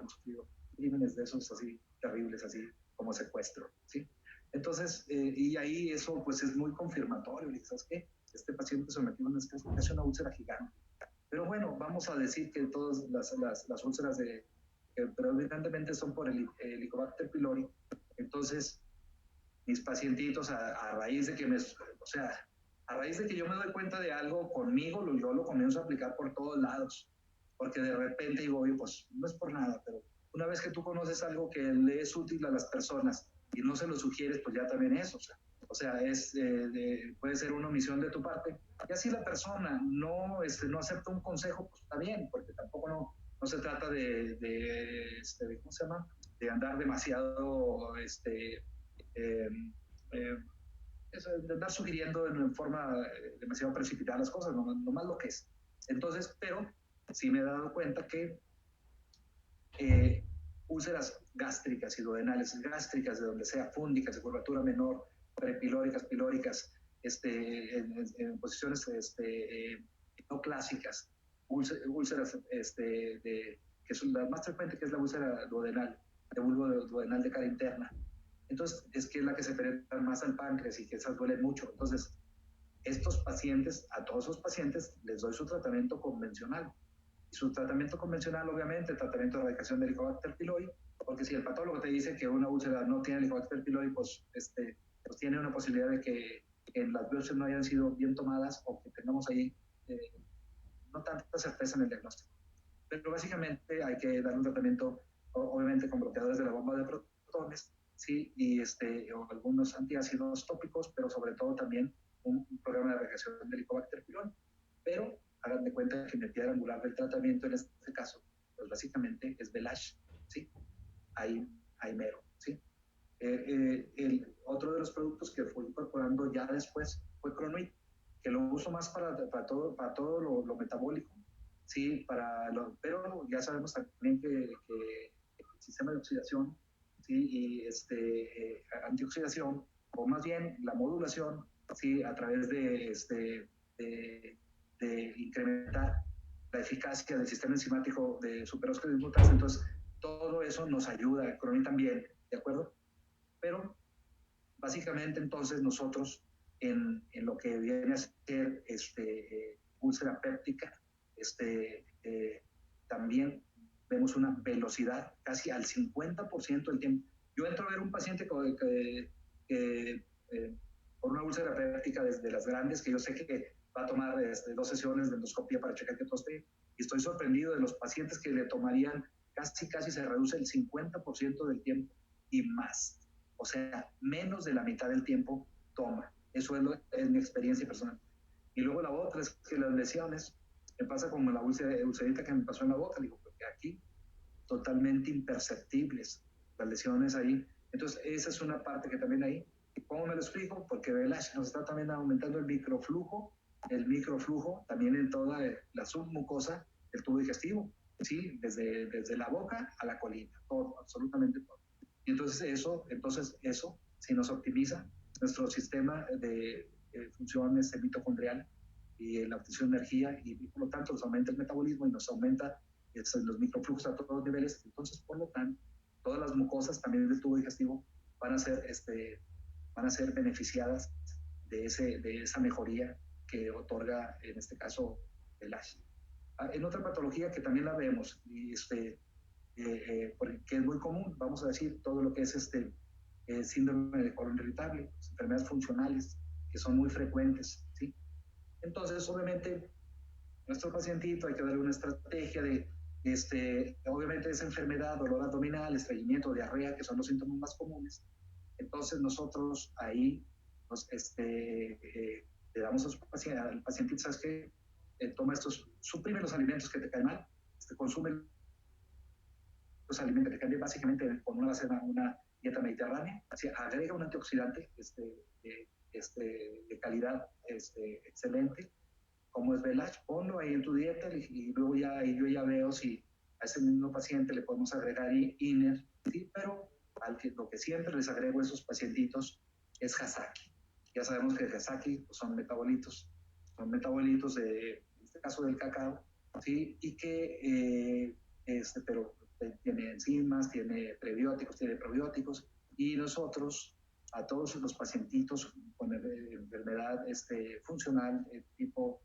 sufrido crímenes de esos así terribles, así como secuestro, ¿sí? Entonces, y ahí eso pues es muy confirmatorio, ¿sabes qué? Este paciente sometió a una úlcera gigante. Pero bueno, vamos a decir que todas las úlceras predominantemente son por el Helicobacter pylori. Entonces, mis pacientitos a raíz de que a raíz de que yo me doy cuenta de algo conmigo, yo lo comienzo a aplicar por todos lados, porque de repente digo, oye, pues no es por nada, pero una vez que tú conoces algo que le es útil a las personas y no se lo sugieres, pues ya también es, o sea puede ser una omisión de tu parte. Y así la persona no acepta un consejo, pues está bien, porque tampoco no se trata ¿cómo se llama? De andar demasiado, eh, de andar sugiriendo en forma demasiado precipitada las cosas, nomás lo que es. Entonces, pero sí me he dado cuenta que úlceras gástricas y duodenales, gástricas de donde sea, fúngicas, de curvatura menor, prepilóricas, pilóricas, en posiciones no clásicas, úlceras que son la más frecuente, que es la úlcera duodenal, de bulbo duodenal de cara interna. Entonces, es que es la que se penetra más al páncreas y que esas duelen mucho. Entonces, estos pacientes, a todos esos pacientes, les doy su tratamiento convencional. Y su tratamiento convencional, obviamente, el tratamiento de erradicación del Helicobacter pylori, porque si el patólogo te dice que una úlcera no tiene Helicobacter pylori, pues tiene una posibilidad de que las biopsias no hayan sido bien tomadas o que tengamos ahí no tanta certeza en el diagnóstico. Pero básicamente hay que dar un tratamiento, obviamente, con bloqueadores de la bomba de protones, ¿sí? Y o algunos antiácidos tópicos, pero sobre todo también un programa de erradicación del Helicobacter pylori. Pero hagan de cuenta que mi piedra angular del tratamiento en este caso, pues básicamente es Belash, ¿sí? Ahí mero, ¿sí? Otro de los productos que fui incorporando ya después fue Cronuit, que lo uso más para todo lo metabólico, sí, pero ya sabemos también que el sistema de oxidación, sí, y antioxidación, o más bien la modulación, sí, a través de incrementar la eficacia del sistema enzimático de superóxido dismutasa. Entonces, todo eso nos ayuda, Cronuit también, ¿de acuerdo? Pero básicamente entonces nosotros en lo que viene a ser úlcera péptica, también vemos una velocidad casi al 50% del tiempo. Yo entro a ver un paciente por una úlcera péptica desde las grandes, que yo sé que va a tomar 2 sesiones de endoscopía para checar que todo esté, y estoy sorprendido de los pacientes que le tomarían casi se reduce el 50% del tiempo y más. O sea, menos de la mitad del tiempo toma. Eso es mi experiencia personal. Y luego la otra es que las lesiones, me pasa como la ulcerita que me pasó en la boca, digo, porque aquí totalmente imperceptibles las lesiones ahí. Entonces, esa es una parte que también ahí. ¿Cómo me lo explico? Porque Belash nos está también aumentando el microflujo también en toda la submucosa del tubo digestivo, ¿sí? Desde la boca a la colita, todo, absolutamente todo. Y entonces eso, si nos optimiza nuestro sistema de función mitocondrial y la obtención de energía, y por lo tanto nos aumenta el metabolismo y nos aumenta los microflujos a todos los niveles. Entonces, por lo tanto, todas las mucosas también del tubo digestivo van a ser beneficiadas de esa mejoría que otorga, en este caso, el ASH. En otra patología que también la vemos, y porque es muy común, vamos a decir, todo lo que es síndrome de colon irritable, enfermedades funcionales, que son muy frecuentes, ¿sí? Entonces, obviamente, nuestro pacientito hay que darle una estrategia de, obviamente, esa enfermedad, dolor abdominal, estreñimiento, diarrea, que son los síntomas más comunes. Entonces, nosotros ahí le damos al paciente, ¿sabes qué? Toma suprime los alimentos que te caen mal, consume los alimentos que cambien básicamente con una dieta mediterránea, así, agrega un antioxidante de calidad excelente, como es Belash, ponlo ahí en tu dieta y luego yo ya veo si a ese mismo paciente le podemos agregar INER, ¿sí? Pero lo que siempre les agrego a esos pacientitos es Hasaki. Ya sabemos que Hasaki pues, son metabolitos en este caso del cacao, ¿sí? Y que, pero tiene enzimas, tiene prebióticos, tiene probióticos, y nosotros a todos los pacientitos con enfermedad funcional tipo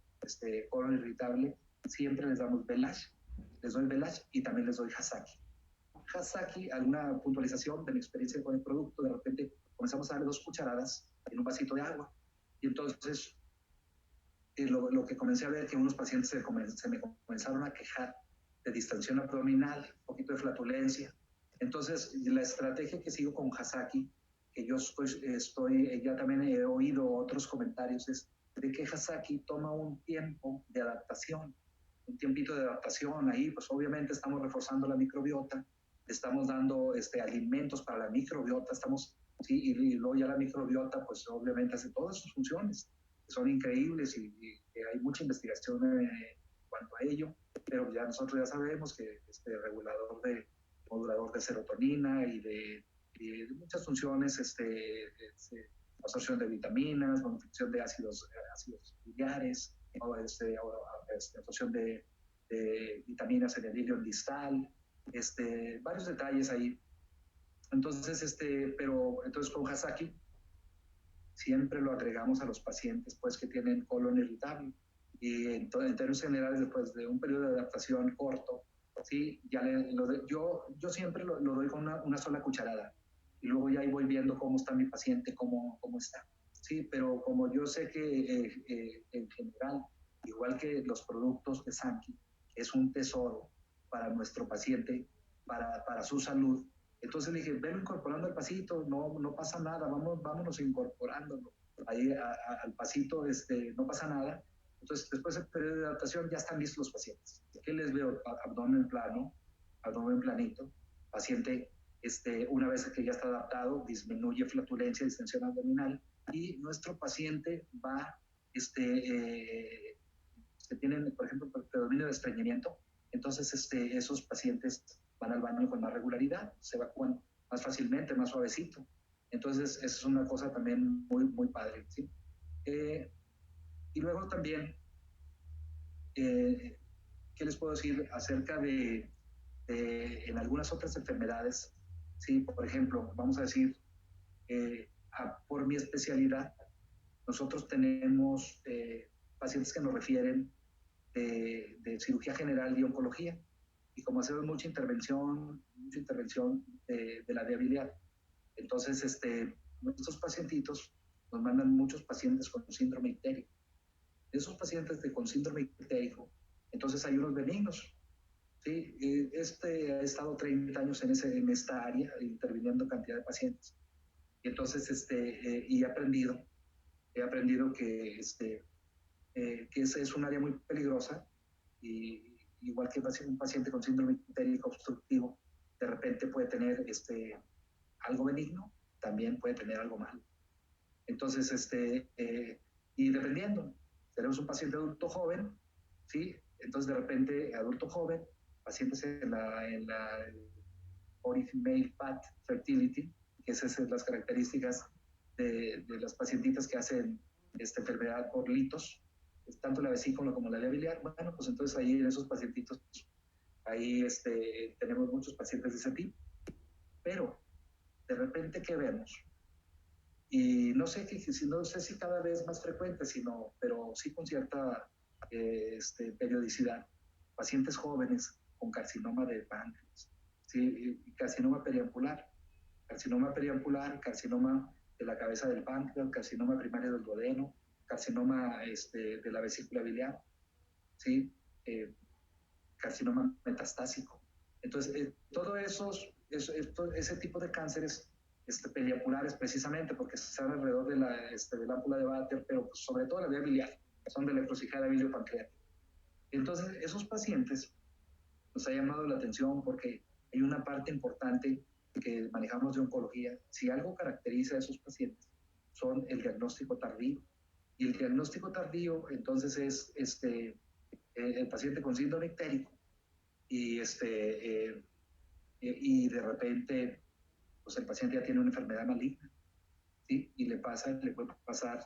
colon irritable, siempre les damos Belash, les doy Belash y también les doy Hasaki. Hasaki, alguna puntualización de mi experiencia con el producto, de repente comenzamos a darle 2 cucharadas en un vasito de agua, y entonces lo que comencé a ver que unos pacientes se me comenzaron a quejar de distensión abdominal, un poquito de flatulencia, Entonces, la estrategia que sigo con Hasaki, que yo ya también he oído otros comentarios, es de que Hasaki toma un tiempo de adaptación, un tiempito de adaptación ahí, pues obviamente estamos reforzando la microbiota, estamos dando alimentos para la microbiota, sí, y luego ya la microbiota, pues obviamente hace todas sus funciones, que son increíbles y hay mucha investigación en cuanto a ello, pero ya nosotros ya sabemos que modulador de serotonina y de muchas funciones, absorción de vitaminas, absorción de ácidos biliares, absorción de vitaminas en el hilo distal, varios detalles ahí. Entonces, entonces con Hasaki siempre lo agregamos a los pacientes pues que tienen colon irritable y en términos generales después de un periodo de adaptación corto, sí, yo siempre lo doy con una sola cucharada y luego ya ahí voy viendo cómo está mi paciente, cómo está, sí, pero como yo sé que en general, igual que los productos de Sanki, es un tesoro para nuestro paciente, para su salud. Entonces le dije, ven incorporando al pasito, no pasa nada, vámonos incorporándolo ahí al pasito, no pasa nada. Entonces, después del periodo de adaptación ya están listos los pacientes. ¿Qué les veo? Abdomen plano, abdomen planito, paciente, una vez que ya está adaptado, disminuye flatulencia, distensión abdominal, y nuestro paciente va, tienen, por ejemplo, predominio de estreñimiento, entonces esos pacientes van al baño con más regularidad, se evacúan más fácilmente, más suavecito. Entonces, eso es una cosa también muy, muy padre, ¿sí? Y luego también, ¿qué les puedo decir acerca de en algunas otras enfermedades? Sí, por ejemplo, vamos a decir, por mi especialidad, nosotros tenemos pacientes que nos refieren de cirugía general y oncología. Y como hacemos mucha intervención de la viabilidad, entonces nuestros pacientitos nos mandan muchos pacientes con síndrome ictérico. De esos pacientes con síndrome ictérico, entonces hay unos benignos. ¿Sí? Ha estado 30 años en esta área, interviniendo cantidad de pacientes. Y entonces, y he aprendido que que ese es un área muy peligrosa, y igual que un paciente con síndrome ictérico obstructivo, de repente puede tener algo benigno, también puede tener algo malo. Entonces, y dependiendo, tenemos un paciente adulto joven, ¿sí? Entonces, de repente, adulto joven, pacientes en la Female Fat Fertility, que esas son las características de las pacientitas que hacen esta enfermedad por litos, tanto la vesícula como la vía biliar. Bueno, pues entonces ahí en esos pacientitos, ahí tenemos muchos pacientes de ese tipo. Pero de repente, ¿qué vemos? Y no sé si cada vez más frecuente, pero sí con cierta periodicidad. Pacientes jóvenes con carcinoma de páncreas, ¿sí? Carcinoma periampular, carcinoma de la cabeza del páncreas, carcinoma primario del duodeno, carcinoma de la vesícula biliar, ¿sí? Carcinoma metastásico. Entonces, ese tipo de cánceres periapulares, precisamente porque están alrededor de la ámpula de Vater, pero pues, sobre todo la vía biliar, son de la encrucijada biliopancreática. Entonces, esos pacientes nos ha llamado la atención porque hay una parte importante que manejamos de oncología. Si algo caracteriza a esos pacientes, son el diagnóstico tardío. Y el diagnóstico tardío, entonces, es el paciente con síndrome ictérico y y de repente, pues el paciente ya tiene una enfermedad maligna, ¿sí? Y le puede pasar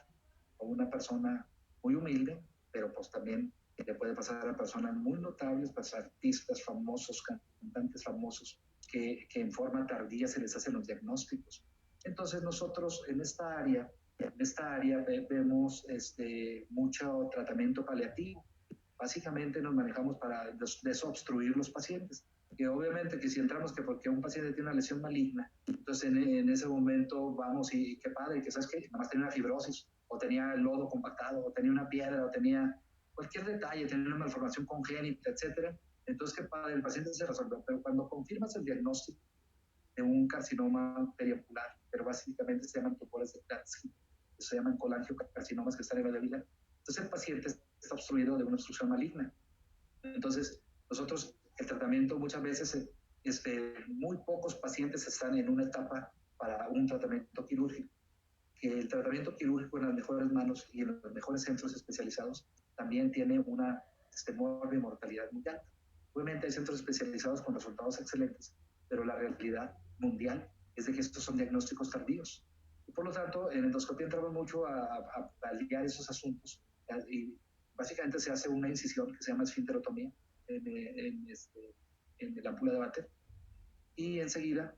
a una persona muy humilde, pero pues también le puede pasar a personas muy notables, pues artistas famosos, cantantes famosos, que en forma tardía se les hacen los diagnósticos. Entonces nosotros en esta área vemos mucho tratamiento paliativo. Básicamente nos manejamos para desobstruir los pacientes. Que obviamente que si entramos que porque un paciente tiene una lesión maligna, entonces en ese momento vamos y qué padre, que sabes que nada más tenía una fibrosis, o tenía el lodo compactado, o tenía una piedra, o tenía cualquier detalle, tenía una malformación congénita, etcétera. Entonces qué padre, el paciente se resolvió. Pero cuando confirmas el diagnóstico de un carcinoma periapular, pero básicamente se llaman tumores de Klatskin, se llaman colangiocarcinomas que están en la médula. Entonces el paciente está obstruido de una obstrucción maligna. Entonces, nosotros, el tratamiento muchas veces, muy pocos pacientes están en una etapa para un tratamiento quirúrgico. Que el tratamiento quirúrgico en las mejores manos y en los mejores centros especializados también tiene una mortalidad muy alta. Obviamente hay centros especializados con resultados excelentes, pero la realidad mundial es de que estos son diagnósticos tardíos. Y por lo tanto, en endoscopía entramos mucho a lidiar esos asuntos y básicamente se hace una incisión que se llama esfinterotomía en la ámpula de váter y enseguida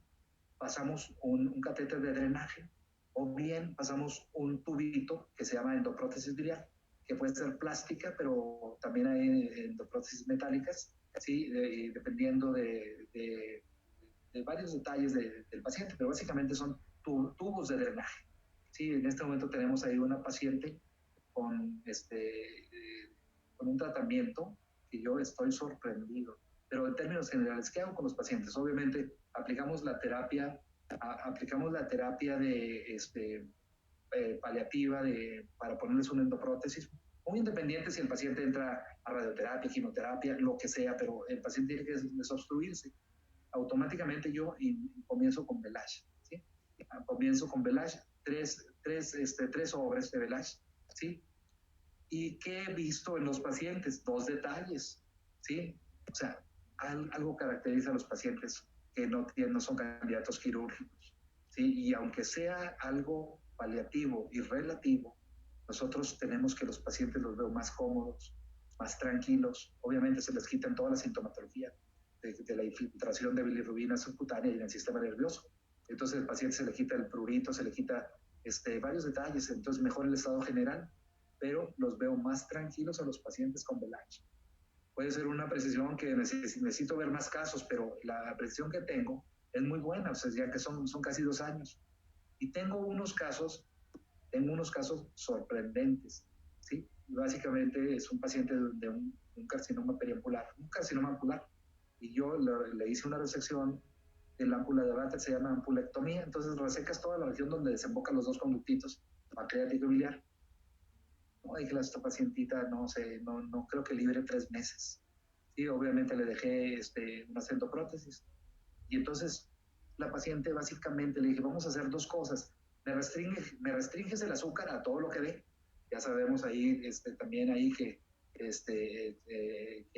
pasamos un catéter de drenaje o bien pasamos un tubito que se llama endoprótesis biliar, que puede ser plástica, pero también hay endoprótesis metálicas, ¿sí? Dependiendo de varios detalles del paciente, pero básicamente son tubos de drenaje. Sí, en este momento tenemos ahí una paciente con, con un tratamiento que yo estoy sorprendido. Pero en términos generales, ¿qué hago con los pacientes? Obviamente aplicamos la terapia de paliativa para ponerles una endoprótesis, muy independiente si el paciente entra a radioterapia, quimioterapia, lo que sea, pero el paciente tiene que desobstruirse. Automáticamente yo comienzo con Velage, ¿sí? Comienzo con Velage, tres sobres de Velage, ¿sí? ¿Y qué he visto en los pacientes? Dos detalles, ¿sí? O sea, algo caracteriza a los pacientes que no son candidatos quirúrgicos, ¿sí? Y aunque sea algo paliativo y relativo, nosotros tenemos que los pacientes los veo más cómodos, más tranquilos. Obviamente se les quitan toda la sintomatología de la infiltración de bilirrubina subcutánea y en el sistema nervioso. Entonces al paciente se le quita el prurito, se le quita varios detalles, entonces mejora el estado general, pero los veo más tranquilos a los pacientes con Velage. Puede ser una precisión que necesito ver más casos, pero la precisión que tengo es muy buena, o sea, ya que son casi 2 años. Y tengo unos casos sorprendentes, ¿sí? Básicamente es un paciente de un carcinoma periampular, un carcinoma ampular, y yo le hice una resección de la ámpula de váter, se llama ampulectomía, entonces resecas toda la región donde desembocan los dos conductitos pancreático y biliar. No, dije a esta pacientita, no sé, no creo que libre 3 meses. Sí, obviamente le dejé una endoprótesis. Y entonces la paciente básicamente le dije, vamos a hacer 2 cosas. Me restringes el azúcar a todo lo que dé. Ya sabemos ahí también ahí que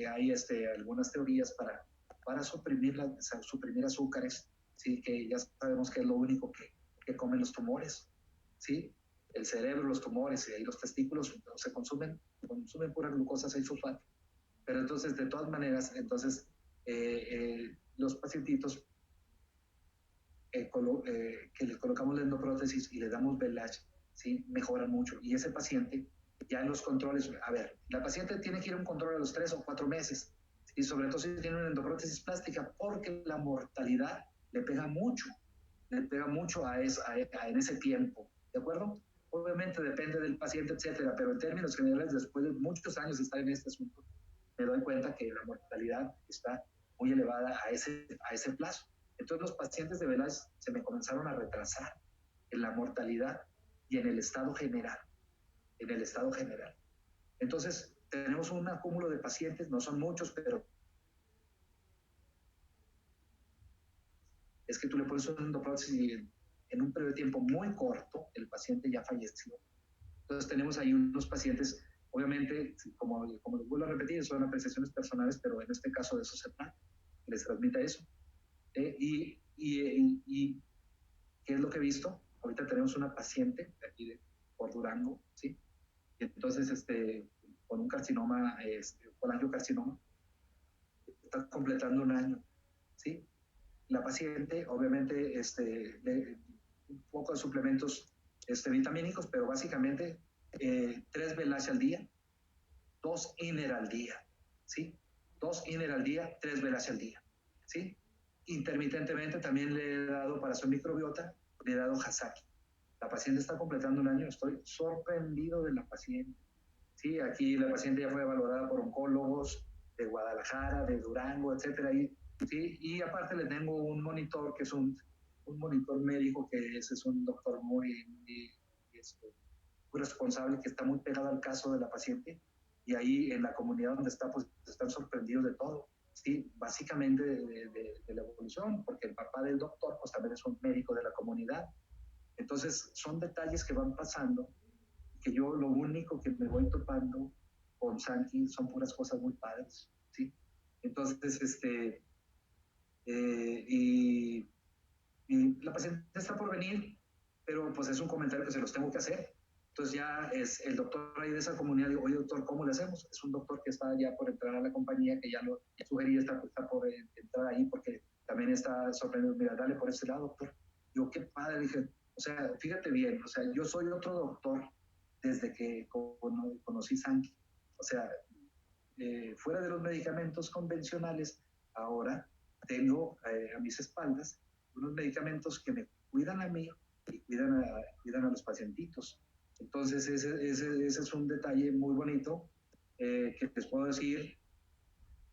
hay algunas teorías para suprimir azúcares, ¿sí? Que ya sabemos que es lo único que comen los tumores, ¿sí? El cerebro, los tumores y ahí los testículos se consumen pura glucosa 6-fosfato. Pero entonces, de todas maneras, los pacientitos que les colocamos la endoprótesis y le damos Velage, ¿sí? Mejoran mucho. Y ese paciente, ya en los controles, a ver, la paciente tiene que ir a un control a los 3 o 4 meses, y sobre todo si tiene una endoprótesis plástica, porque la mortalidad le pega mucho en ese tiempo, ¿de acuerdo? Obviamente depende del paciente, etcétera, pero en términos generales, después de muchos años de estar en este asunto, me doy cuenta que la mortalidad está muy elevada a ese plazo. Entonces los pacientes de Velage se me comenzaron a retrasar en la mortalidad y en el estado general. Entonces tenemos un acúmulo de pacientes, no son muchos, pero es que tú le pones una endoprótesis y en un periodo de tiempo muy corto el paciente ya falleció. Entonces tenemos ahí unos pacientes, obviamente, como les vuelvo a repetir, son apreciaciones personales, pero en este caso de eso se trata, que les transmita eso. Y ¿qué es lo que he visto? Ahorita tenemos una paciente de aquí por Durango, ¿sí? Y entonces, con un carcinoma, colangiocarcinoma, está completando 1 año, ¿sí? La paciente, obviamente, un poco de suplementos vitamínicos, pero básicamente 3 Velage al día, 2 Iner al día, ¿sí? 2 Iner al día, 3 Velage al día, ¿sí? Intermitentemente también le he dado para su microbiota, le he dado Hasaki. La paciente está completando 1 año, estoy sorprendido de la paciente. Sí, aquí la paciente ya fue valorada por oncólogos de Guadalajara, de Durango, etcétera. ¿Sí? Y aparte le tengo un monitor que es un un monitor médico que ese es un doctor muy responsable, que está muy pegado al caso de la paciente, y ahí en la comunidad donde está, pues están sorprendidos de todo, ¿sí? Básicamente de la evolución, porque el papá del doctor, pues también es un médico de la comunidad. Entonces, son detalles que van pasando, que yo lo único que me voy topando con Sanki son puras cosas muy padres, ¿sí? Entonces, y la paciente está por venir, pero pues es un comentario que se los tengo que hacer. Entonces ya es el doctor ahí de esa comunidad, digo, oye doctor, ¿cómo le hacemos? Es un doctor que está ya por entrar a la compañía, que ya lo sugerí, está por entrar ahí porque también está sorprendido, mira, dale por este lado, doctor. Digo, qué padre, dije, o sea, fíjate bien, o sea, yo soy otro doctor desde que conocí Sanki. O sea, fuera de los medicamentos convencionales, ahora tengo a mis espaldas unos medicamentos que me cuidan a mí y cuidan a los pacientitos. Entonces, ese es un detalle muy bonito que les puedo decir.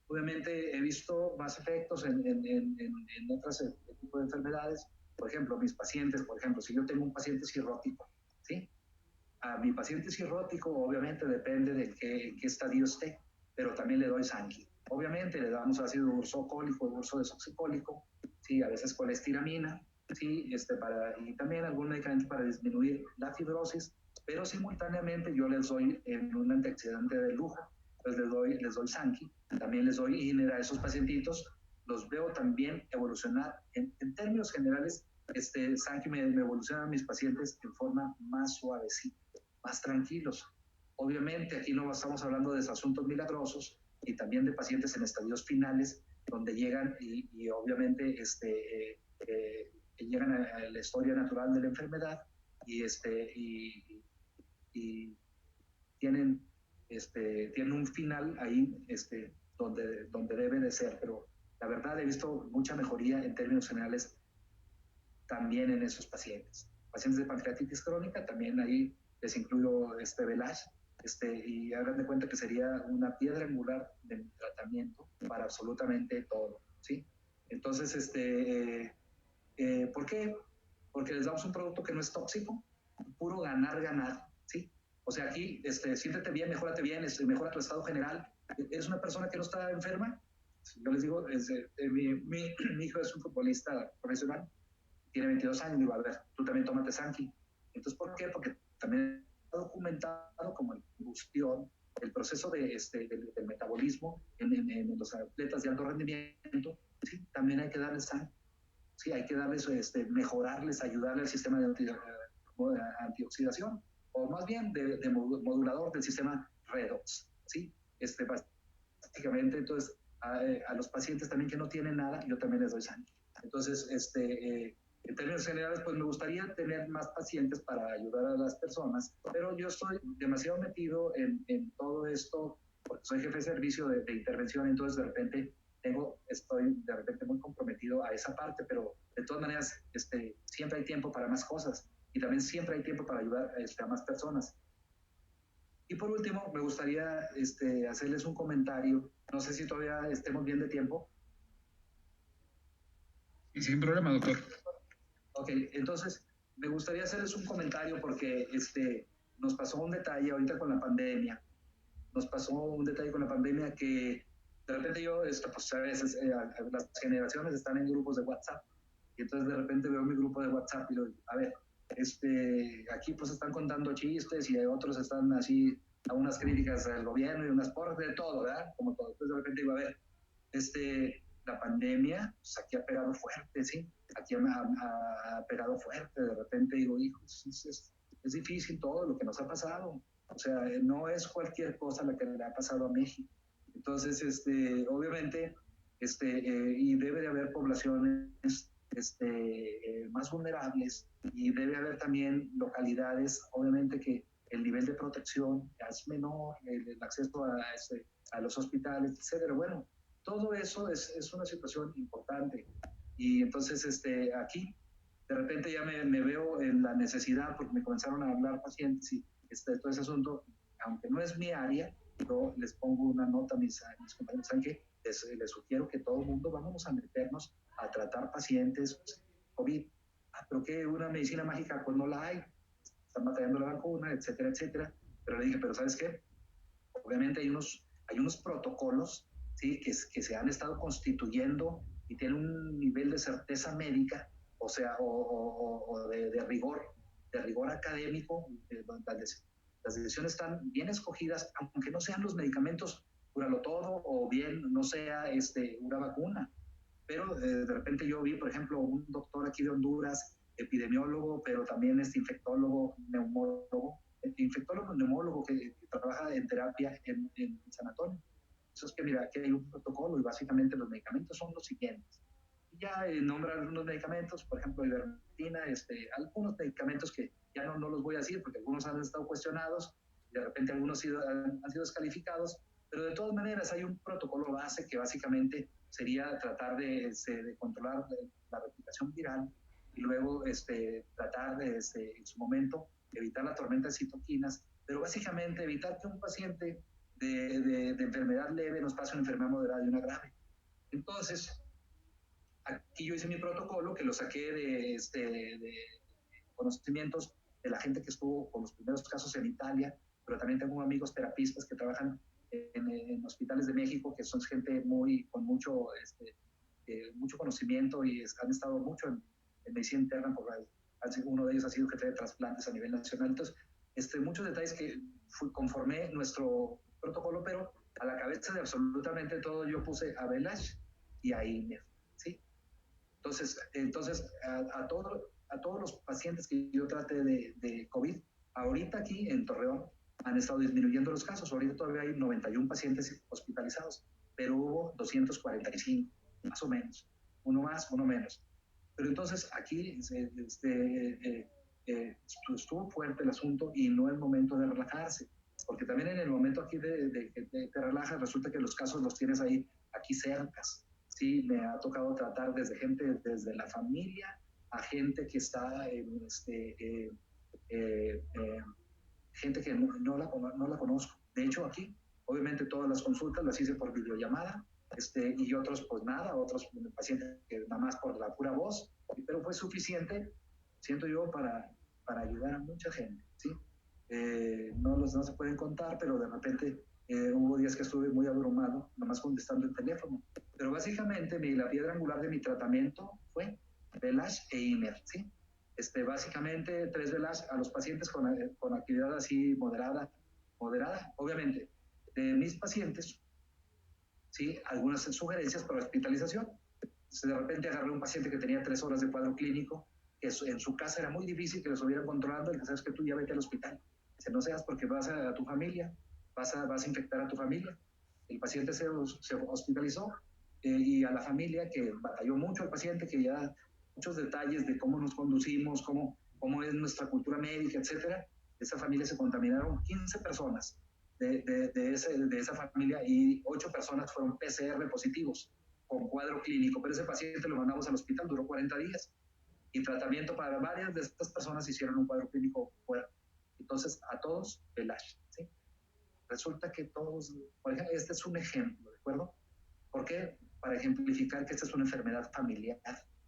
Obviamente he visto más efectos en otros tipos de enfermedades. Por ejemplo, mis pacientes, por ejemplo, si yo tengo un paciente cirrótico, ¿sí? A mi paciente cirrótico, obviamente depende de qué estadio esté, pero también le doy Sanki. Obviamente le damos ácido ursocólico, urso desoxicólico, sí, a veces colestiramina, sí, y también algún medicamento para disminuir la fibrosis, pero simultáneamente yo les doy un antioxidante de lujo, pues les doy Sanki, también les doy INER a esos pacientitos, los veo también evolucionar. En términos generales, Sanki me evoluciona a mis pacientes en forma más suavecita, más tranquilos. Obviamente aquí no estamos hablando de asuntos milagrosos y también de pacientes en estadios finales donde llegan y obviamente llegan a la historia natural de la enfermedad y tienen, tienen un final ahí donde debe de ser, pero la verdad he visto mucha mejoría en términos generales también en esos pacientes. Pacientes de pancreatitis crónica, también ahí les incluyo Velage, y hagan de cuenta que sería una piedra angular de mi tratamiento para absolutamente todo, ¿sí? Entonces, ¿por qué? Porque les damos un producto que no es tóxico, puro ganar, ganar, ¿sí? O sea, aquí, siéntete bien, mejora tu estado general. ¿Eres una persona que no está enferma? Yo les digo, mi hijo es un futbolista profesional, tiene 22 años, digo, a ver, tú también tómate Sanki. Entonces, ¿por qué? Porque también está documentado como el combustión, el proceso del metabolismo en los atletas de alto rendimiento, sí, también hay que darles Sanki. Sí, hay que darles, mejorarles, ayudarle al sistema de antioxidación, o más bien de modulador del sistema redox, ¿sí? Básicamente, entonces, a los pacientes también que no tienen nada, yo también les doy Sanki. Entonces, en términos generales, pues me gustaría tener más pacientes para ayudar a las personas, pero yo estoy demasiado metido en todo esto, porque soy jefe de servicio de intervención, entonces de repente estoy de repente muy comprometido a esa parte, pero de todas maneras, siempre hay tiempo para más cosas y también siempre hay tiempo para ayudar a más personas. Y por último, me gustaría hacerles un comentario, no sé si todavía estemos bien de tiempo. Y sin problema, doctor. Ok, entonces me gustaría hacerles un comentario porque nos pasó un detalle ahorita con la pandemia. Nos pasó un detalle con la pandemia que de repente yo, pues a veces las generaciones están en grupos de WhatsApp y entonces de repente veo mi grupo de WhatsApp y digo, a ver, aquí pues están contando chistes y otros están así a unas críticas al gobierno y unas porras de todo, ¿verdad? Como todo. Entonces de repente digo, a ver, la pandemia, pues aquí ha pegado fuerte, ¿sí? Aquí ha pegado fuerte, de repente digo, hijo, es difícil todo lo que nos ha pasado, o sea, no es cualquier cosa la que le ha pasado a México. Entonces, obviamente, y debe de haber poblaciones más vulnerables y debe haber también localidades, obviamente que el nivel de protección es menor, el acceso a los hospitales, etcétera. Bueno, todo eso es una situación importante. Y entonces, aquí, de repente ya me veo en la necesidad, porque me comenzaron a hablar pacientes y todo ese asunto, aunque no es mi área, yo les pongo una nota a mis compañeros, ¿saben qué? Les sugiero que todo el mundo vamos a meternos a tratar pacientes COVID. pero que una medicina mágica, pues no la hay, están batallando la vacuna, etcétera, etcétera. Pero le dije, pero ¿sabes qué? Obviamente hay unos protocolos, ¿sí? que se han estado constituyendo y tienen un nivel de certeza médica, o sea, o de rigor académico. Las decisiones están bien escogidas, aunque no sean los medicamentos cúralo todo, o bien no sea una vacuna. Pero de repente yo vi, por ejemplo, un doctor aquí de Honduras, epidemiólogo, pero también infectólogo, neumólogo que trabaja en terapia en San Antonio. Eso es que, mira, aquí hay un protocolo y básicamente los medicamentos son los siguientes. Y ya nombran algunos medicamentos, por ejemplo, ivermectina, algunos medicamentos que ya no los voy a decir porque algunos han estado cuestionados, de repente algunos han sido descalificados, pero de todas maneras hay un protocolo base que básicamente sería tratar de controlar la replicación viral y luego tratar de, en su momento, evitar la tormenta de citoquinas, pero básicamente evitar que un paciente de enfermedad leve nos pase una enfermedad moderada y una grave. Entonces, aquí yo hice mi protocolo, que lo saqué de conocimientos de la gente que estuvo con los primeros casos en Italia, pero también tengo amigos terapistas que trabajan en hospitales de México, que son gente con mucho conocimiento y han estado mucho en medicina interna, porque uno de ellos ha sido jefe de trasplantes a nivel nacional. Entonces, muchos detalles que conformé nuestro protocolo, pero a la cabeza de absolutamente todo yo puse a Belash y a Imer, ¿sí? Entonces a todos los pacientes que yo traté de COVID, ahorita aquí en Torreón han estado disminuyendo los casos. Ahorita todavía hay 91 pacientes hospitalizados, pero hubo 245, más o menos. Uno más, uno menos. Pero entonces aquí estuvo fuerte el asunto y no es momento de relajarse. Porque también en el momento aquí de te relajas, resulta que los casos los tienes ahí, aquí cercas. Sí, me ha tocado tratar desde la familia a gente que está en gente que no la conozco. De hecho, aquí, obviamente, todas las consultas las hice por videollamada, y otros, pues nada, otros pacientes que nada más por la pura voz, pero fue suficiente, siento yo, para ayudar a mucha gente, ¿sí? No se pueden contar, pero de repente hubo días que estuve muy abrumado, nomás contestando el teléfono. Pero básicamente la piedra angular de mi tratamiento fue Belash e Imer, ¿sí? Básicamente 3 Belash a los pacientes con actividad así moderada. Obviamente, de mis pacientes, ¿sí? Algunas sugerencias para hospitalización. Entonces, de repente agarré un paciente que tenía 3 horas de cuadro clínico, que en su casa era muy difícil que lo estuvieran controlando, y que sabes que tú ya vete al hospital. Si no seas porque vas a tu familia, vas a infectar a tu familia. El paciente se hospitalizó, y a la familia, que batalló mucho el paciente, que ya muchos detalles de cómo nos conducimos, cómo es nuestra cultura médica, etcétera. Esa familia se contaminaron 15 personas de esa familia, y 8 personas fueron PCR positivos con cuadro clínico, pero ese paciente lo mandamos al hospital, duró 40 días, y tratamiento para varias de estas personas hicieron un cuadro clínico fuerte. Entonces, a todos, Belash, ¿sí? Resulta que todos, por ejemplo, este es un ejemplo, ¿de acuerdo? ¿Por qué? Para ejemplificar que esta es una enfermedad familiar,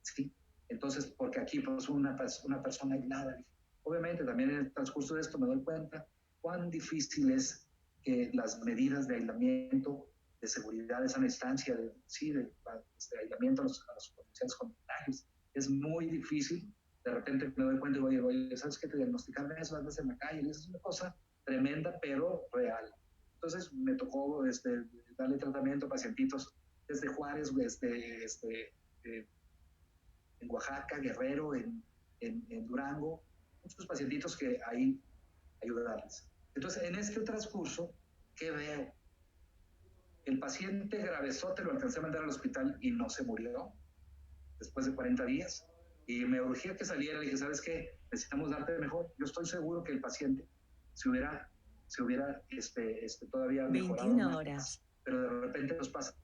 ¿sí? Entonces, porque aquí pues una persona aislada. Obviamente, también en el transcurso de esto me doy cuenta cuán difícil es que las medidas de aislamiento, de seguridad, de esa instancia, de aislamiento a los potenciales contagios, es muy difícil. De repente me doy cuenta y oye, ¿sabes qué? Te diagnosticaron eso, andas en la calle, y eso es una cosa tremenda, pero real. Entonces me tocó darle tratamiento a pacientitos desde Juárez, en Oaxaca, Guerrero, en Durango, muchos pacientitos que ahí ayudarles. Entonces, en este transcurso, ¿qué veo? El paciente gravezote lo alcancé a mandar al hospital y no se murió después de 40 días. Y me urgía que saliera. Le dije, ¿sabes qué? Necesitamos darte mejor. Yo estoy seguro que el paciente se hubiera todavía mejorado 21 horas. Más, pero de repente nos pasa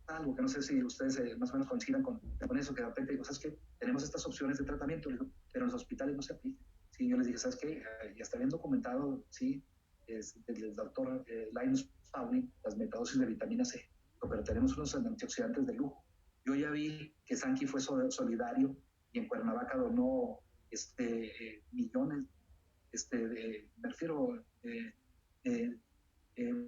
algo que no sé si ustedes más o menos coincidan con eso, que de repente digo, ¿sabes qué? Tenemos estas opciones de tratamiento, pero en los hospitales no se aplican. Sí, yo les dije, ¿sabes qué? Ya está bien documentado, sí, del doctor Linus Pauling, las metadosis de vitamina C, pero tenemos unos antioxidantes de lujo. Yo ya vi que Sankey fue solidario y en Cuernavaca donó millones, me refiero,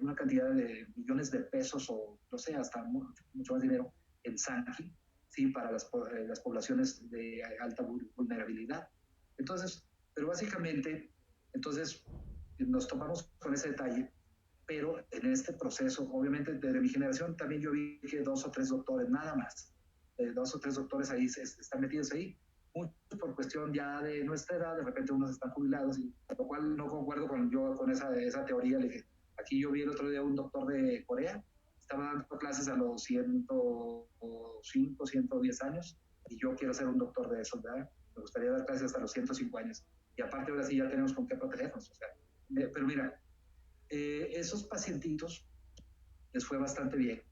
una cantidad de millones de pesos o no sé, hasta mucho más dinero en sangre, ¿sí? Para las poblaciones de alta vulnerabilidad. Entonces, pero básicamente, entonces nos topamos con ese detalle, pero en este proceso, obviamente desde mi generación también yo vi que 2 o 3 doctores, nada más, 2 o 3 doctores ahí están metidos ahí, mucho por cuestión ya de nuestra edad, de repente unos están jubilados, y, lo cual no concuerdo con esa teoría. Le dije, aquí yo vi el otro día un doctor de Corea, estaba dando clases a los 105, 110 años, y yo quiero ser un doctor de esos, ¿verdad? Me gustaría dar clases hasta los 105 años. Y aparte ahora sí ya tenemos con qué protegernos. O sea, pero mira, esos pacientitos les fue bastante bien.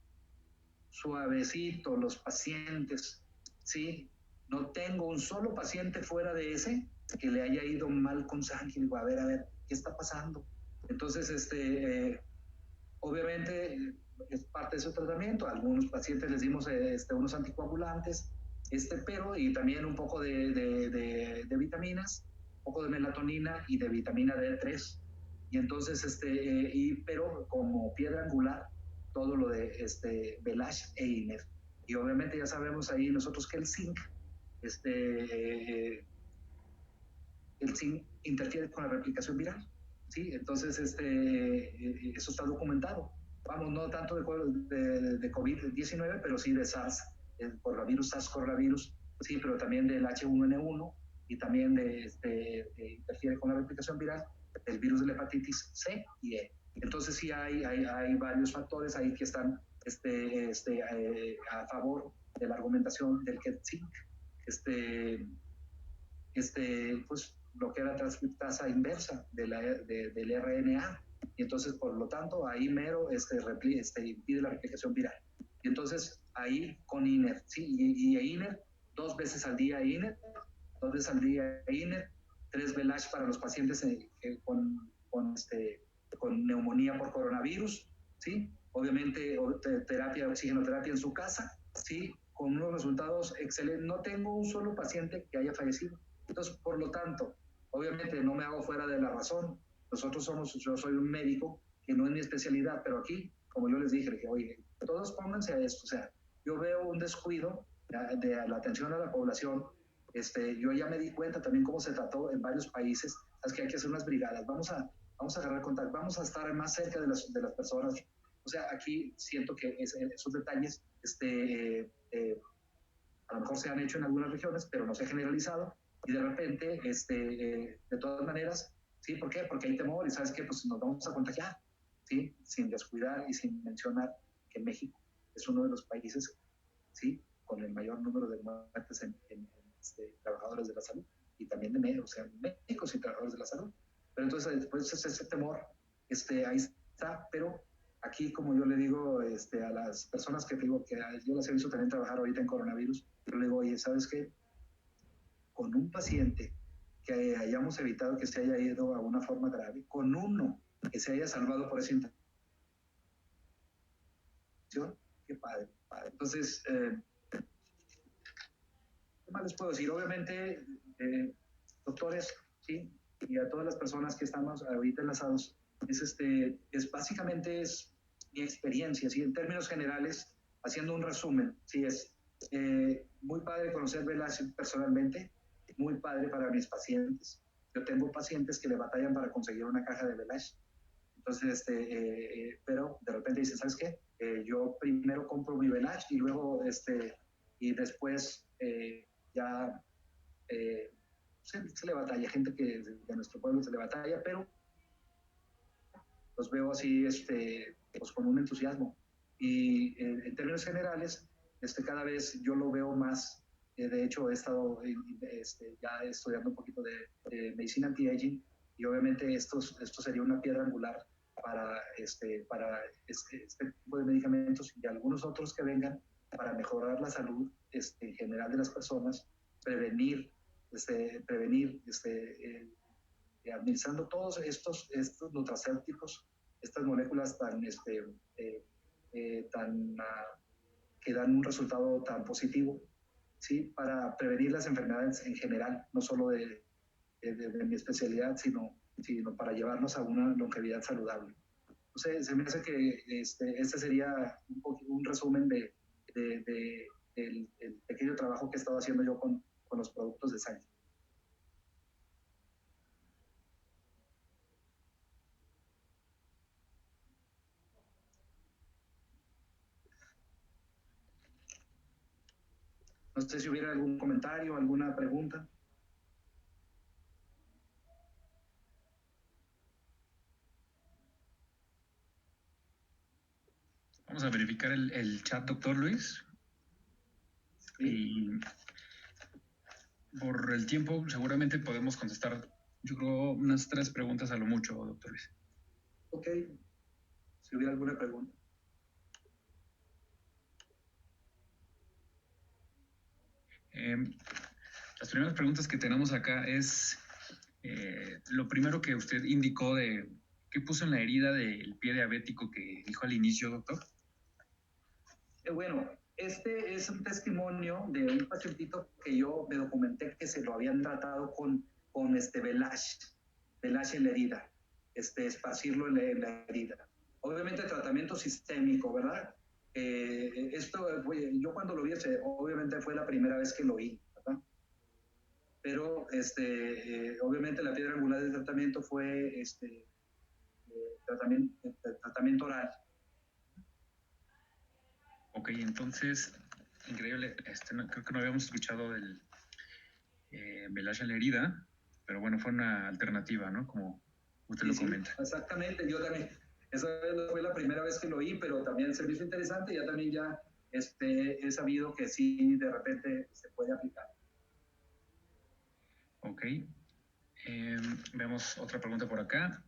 Suavecito, los pacientes, ¿sí? No tengo un solo paciente fuera de ese que le haya ido mal con sangre. Digo, a ver, ¿qué está pasando? Entonces, obviamente es parte de su tratamiento. A algunos pacientes les dimos unos anticoagulantes, pero y también un poco de vitaminas, un poco de melatonina y de vitamina D3. Y entonces, pero como piedra angular, todo lo de Velash e INER. Y obviamente ya sabemos ahí nosotros que el zinc interfiere con la replicación viral, ¿sí? Entonces, eso está documentado. Vamos, no tanto de COVID-19, pero sí de SARS, el coronavirus, SARS-coronavirus, sí, pero también del H1N1 y también interfiere con la replicación viral del virus de la hepatitis C y E. Entonces sí hay varios factores ahí que están a favor de la argumentación del que zinc, pues bloquea la transcriptasa inversa del RNA. Y entonces, por lo tanto, ahí mero impide la replicación viral. Y entonces, ahí con INER, ¿sí? Y INER, 2 veces al día INER, 2 veces al día INER, 3 Velash para los pacientes con neumonía por coronavirus, ¿sí? Obviamente, oxigenoterapia en su casa, ¿sí? Con unos resultados excelentes. No tengo un solo paciente que haya fallecido. Entonces, por lo tanto, obviamente no me hago fuera de la razón. Yo soy un médico que no es mi especialidad, pero aquí, como yo les dije, oye, todos pónganse a esto. O sea, yo veo un descuido de la atención a la población. Yo ya me di cuenta también cómo se trató en varios países. Es que hay que hacer unas brigadas. Vamos a agarrar contacto, vamos a estar más cerca de las personas. O sea, aquí siento que esos detalles, a lo mejor se han hecho en algunas regiones, pero no se ha generalizado. Y de repente, de todas maneras, ¿sí? ¿Por qué? Porque hay temor y ¿sabes qué? Pues nos vamos a contagiar, ¿sí? Sin descuidar y sin mencionar que México es uno de los países, ¿sí? Con el mayor número de muertes en trabajadores de la salud y también de médicos, o sea, médicos y trabajadores de la salud. Pero entonces, después ese temor, ahí está, pero aquí, como yo le digo a las personas que digo que yo las he visto también trabajar ahorita en coronavirus, yo le digo, oye, ¿sabes qué? Con un paciente que hayamos evitado que se haya ido a una forma grave, con uno que se haya salvado por esa intención, qué padre, padre. Entonces, ¿qué más les puedo decir? Obviamente, doctores, ¿sí? Y a todas las personas que estamos ahorita enlazados, básicamente es mi experiencia, ¿sí? En términos generales, haciendo un resumen, sí, es muy padre conocer Velash personalmente, muy padre para mis pacientes. Yo tengo pacientes que le batallan para conseguir una caja de Velash. Entonces, pero de repente dicen, ¿sabes qué? Yo primero compro mi Velash y luego, y después ya se le batalla, gente que de nuestro pueblo se le batalla, pero los veo así, pues con un entusiasmo. Y en términos generales, cada vez yo lo veo más. De hecho, he estado ya estudiando un poquito de medicina anti-aging y obviamente esto sería una piedra angular para este tipo de medicamentos y algunos otros que vengan para mejorar la salud general de las personas, prevenir administrando todos estos nutracéuticos, estas moléculas tan que dan un resultado tan positivo, ¿sí? Para prevenir las enfermedades en general, no solo de mi especialidad, sino para llevarnos a una longevidad saludable. Entonces, se me hace que este sería un resumen del pequeño trabajo que he estado haciendo yo con los productos de sangre. No sé si hubiera algún comentario, alguna pregunta. Vamos a verificar el chat, doctor Luis. Sí. Y por el tiempo, seguramente podemos contestar, yo creo, unas 3 preguntas a lo mucho, doctor Luis. Ok. Si hubiera alguna pregunta. Las primeras preguntas que tenemos acá es lo primero que usted indicó de qué puso en la herida del pie diabético que dijo al inicio, doctor. Bueno, este es un testimonio de un pacientito que yo me documenté que se lo habían tratado con Velash en la herida, esparcirlo en la herida. Obviamente tratamiento sistémico, ¿verdad? Yo cuando lo vi, obviamente fue la primera vez que lo vi, ¿verdad? Pero obviamente la piedra angular del tratamiento fue tratamiento oral. Ok, entonces, increíble, creo que no habíamos escuchado del Velash en la herida, pero bueno, fue una alternativa, ¿no? Como usted lo comenta. Exactamente, yo también. Esa fue la primera vez que lo oí, pero también se me hizo interesante. Ya también he sabido que sí, de repente se puede aplicar. Ok. Vemos otra pregunta por acá.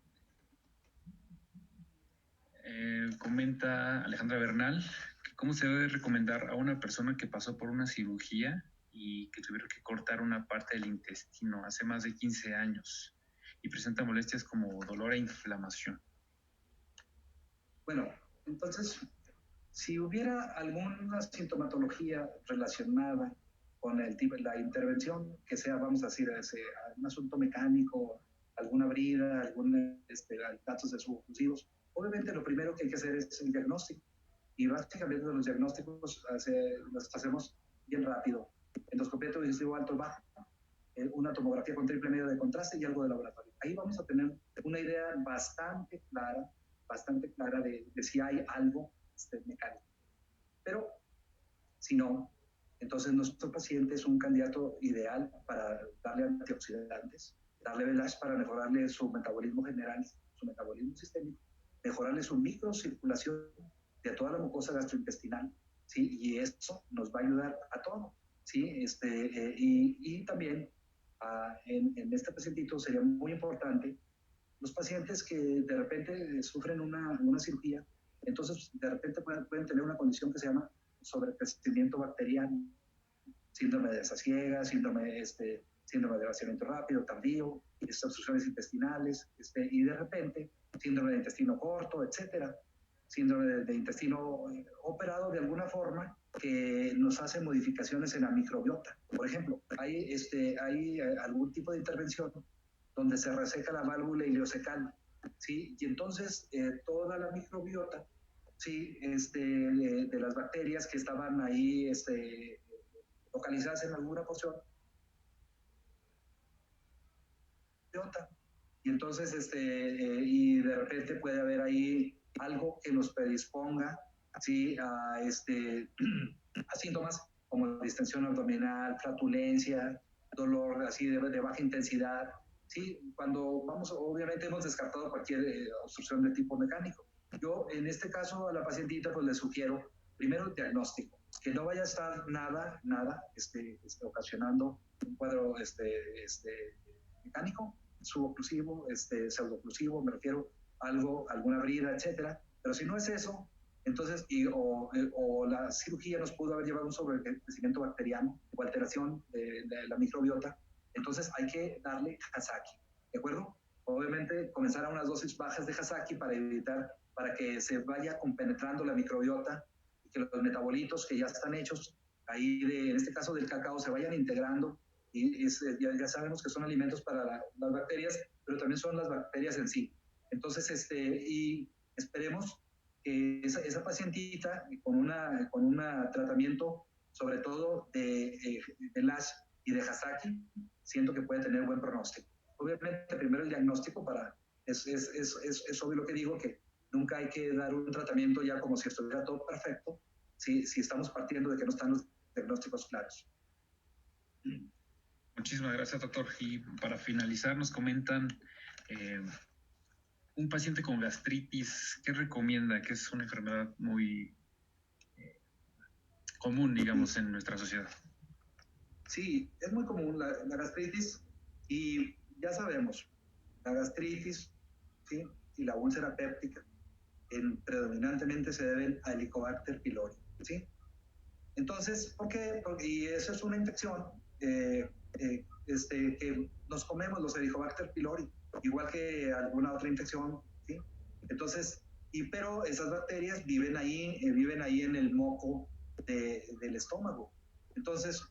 Comenta Alejandra Bernal que cómo se debe recomendar a una persona que pasó por una cirugía y que tuvieron que cortar una parte del intestino hace más de 15 años y presenta molestias como dolor e inflamación. Bueno, entonces, si hubiera alguna sintomatología relacionada con la intervención, que sea, vamos a decir, un asunto mecánico, alguna brida, datos de suboclusivos, obviamente lo primero que hay que hacer es el diagnóstico. Y básicamente los diagnósticos los hacemos bien rápido. Endoscopia digestivo alto bajo, una tomografía con triple medio de contraste y algo de laboratorio. Ahí vamos a tener una idea bastante clara de si hay algo mecánico. Pero si no, entonces nuestro paciente es un candidato ideal para darle antioxidantes, darle Velash para mejorarle su metabolismo general, su metabolismo sistémico, mejorarle su microcirculación de toda la mucosa gastrointestinal, ¿sí? Y eso nos va a ayudar a todo, ¿sí? Y también en este pacientito sería muy importante los pacientes que de repente sufren una cirugía, entonces de repente pueden tener una condición que se llama sobrecrecimiento bacteriano, síndrome de desasiega, síndrome de vaciamiento rápido, tardío, obstrucciones intestinales, y de repente síndrome de intestino corto, etcétera, síndrome de intestino operado de alguna forma que nos hace modificaciones en la microbiota. Por ejemplo, hay algún tipo de intervención donde se reseca la válvula ileocecal, ¿sí? Y entonces toda la microbiota, ¿sí? De las bacterias que estaban ahí localizadas en alguna porción, y entonces y de repente puede haber ahí algo que nos predisponga, ¿sí? A síntomas como distensión abdominal, flatulencia, dolor así de baja intensidad, ¿sí? Cuando obviamente hemos descartado cualquier obstrucción de tipo mecánico. Yo en este caso a la pacientita pues le sugiero primero el diagnóstico, que no vaya a estar nada ocasionando un cuadro mecánico, suboclusivo, pseudoclusivo, me refiero a alguna brida, etcétera. Pero si no es eso, entonces, o la cirugía nos pudo haber llevado a un sobrecrecimiento bacteriano o alteración de la microbiota, entonces hay que darle Hasaki, ¿de acuerdo? Obviamente comenzar a unas dosis bajas de Hasaki para que se vaya compenetrando la microbiota y que los metabolitos que ya están hechos en este caso del cacao, se vayan integrando. Y ya sabemos que son alimentos para las bacterias, pero también son las bacterias en sí. Entonces, y esperemos que esa pacientita con un tratamiento, sobre todo de LASH y de Hasaki, siento que puede tener buen pronóstico. Obviamente, primero el diagnóstico es obvio lo que digo, que nunca hay que dar un tratamiento ya como si estuviera todo perfecto, si estamos partiendo de que no están los diagnósticos claros. Muchísimas gracias, doctor. Y para finalizar, nos comentan, un paciente con gastritis, ¿qué recomienda? Que es una enfermedad muy común, digamos, en nuestra sociedad. Sí, es muy común la gastritis, y ya sabemos, la gastritis, ¿sí?, y la úlcera péptica predominantemente se deben a Helicobacter pylori, ¿sí? Entonces, ¿por qué? Y eso es una infección que nos comemos los Helicobacter pylori, igual que alguna otra infección, ¿sí? Entonces, pero esas bacterias viven ahí en el moco del estómago. Entonces,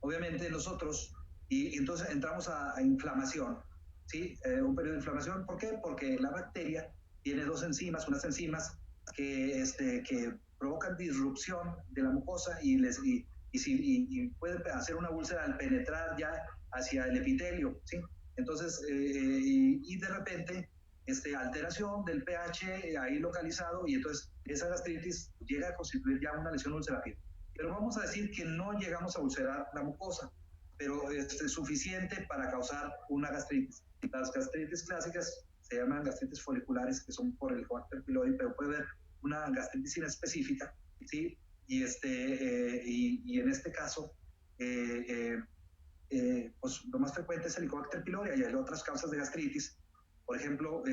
obviamente nosotros, y entonces entramos a inflamación, ¿sí? Un periodo de inflamación, ¿por qué? Porque la bacteria tiene unas enzimas que provocan disrupción de la mucosa y puede hacer una úlcera al penetrar ya hacia el epitelio, ¿sí? Entonces, y de repente, alteración del pH ahí localizado, y entonces esa gastritis llega a constituir ya una lesión ulcerativa. Pero vamos a decir que no llegamos a ulcerar la mucosa, pero es suficiente para causar una gastritis. Las gastritis clásicas se llaman gastritis foliculares, que son por el Helicobacter pylori, pero puede haber una gastritis inespecífica, ¿sí? Y en este caso, pues lo más frecuente es el Helicobacter pylori, y hay otras causas de gastritis, por ejemplo,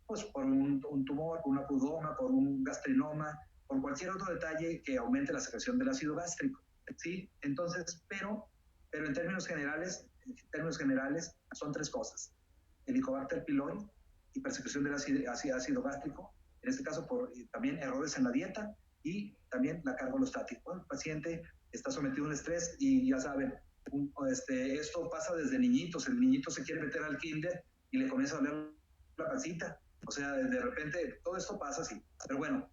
pues por un tumor, por una pudoma, por un gastrinoma, por cualquier otro detalle que aumente la secreción del ácido gástrico, ¿sí? Entonces, pero en términos generales son tres cosas: Helicobacter pylori, hipersecreción del ácido gástrico, en este caso por también errores en la dieta, y también la carga holostática. Bueno, el paciente está sometido a un estrés, y ya saben, esto pasa desde niñitos. El niñito se quiere meter al kinder y le comienza a doler la pancita. O sea, de repente todo esto pasa así. Pero bueno,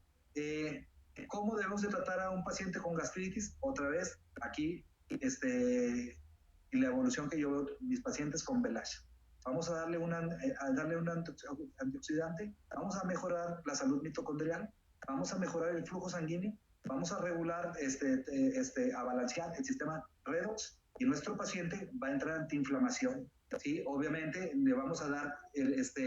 ¿cómo debemos de tratar a un paciente con gastritis? Otra vez, aquí, y la evolución que yo veo mis pacientes con VELASH. Vamos a darle un antioxidante, vamos a mejorar la salud mitocondrial, vamos a mejorar el flujo sanguíneo, vamos a regular, a balancear el sistema redox, y nuestro paciente va a entrar antiinflamación. ¿Sí? Obviamente le vamos a dar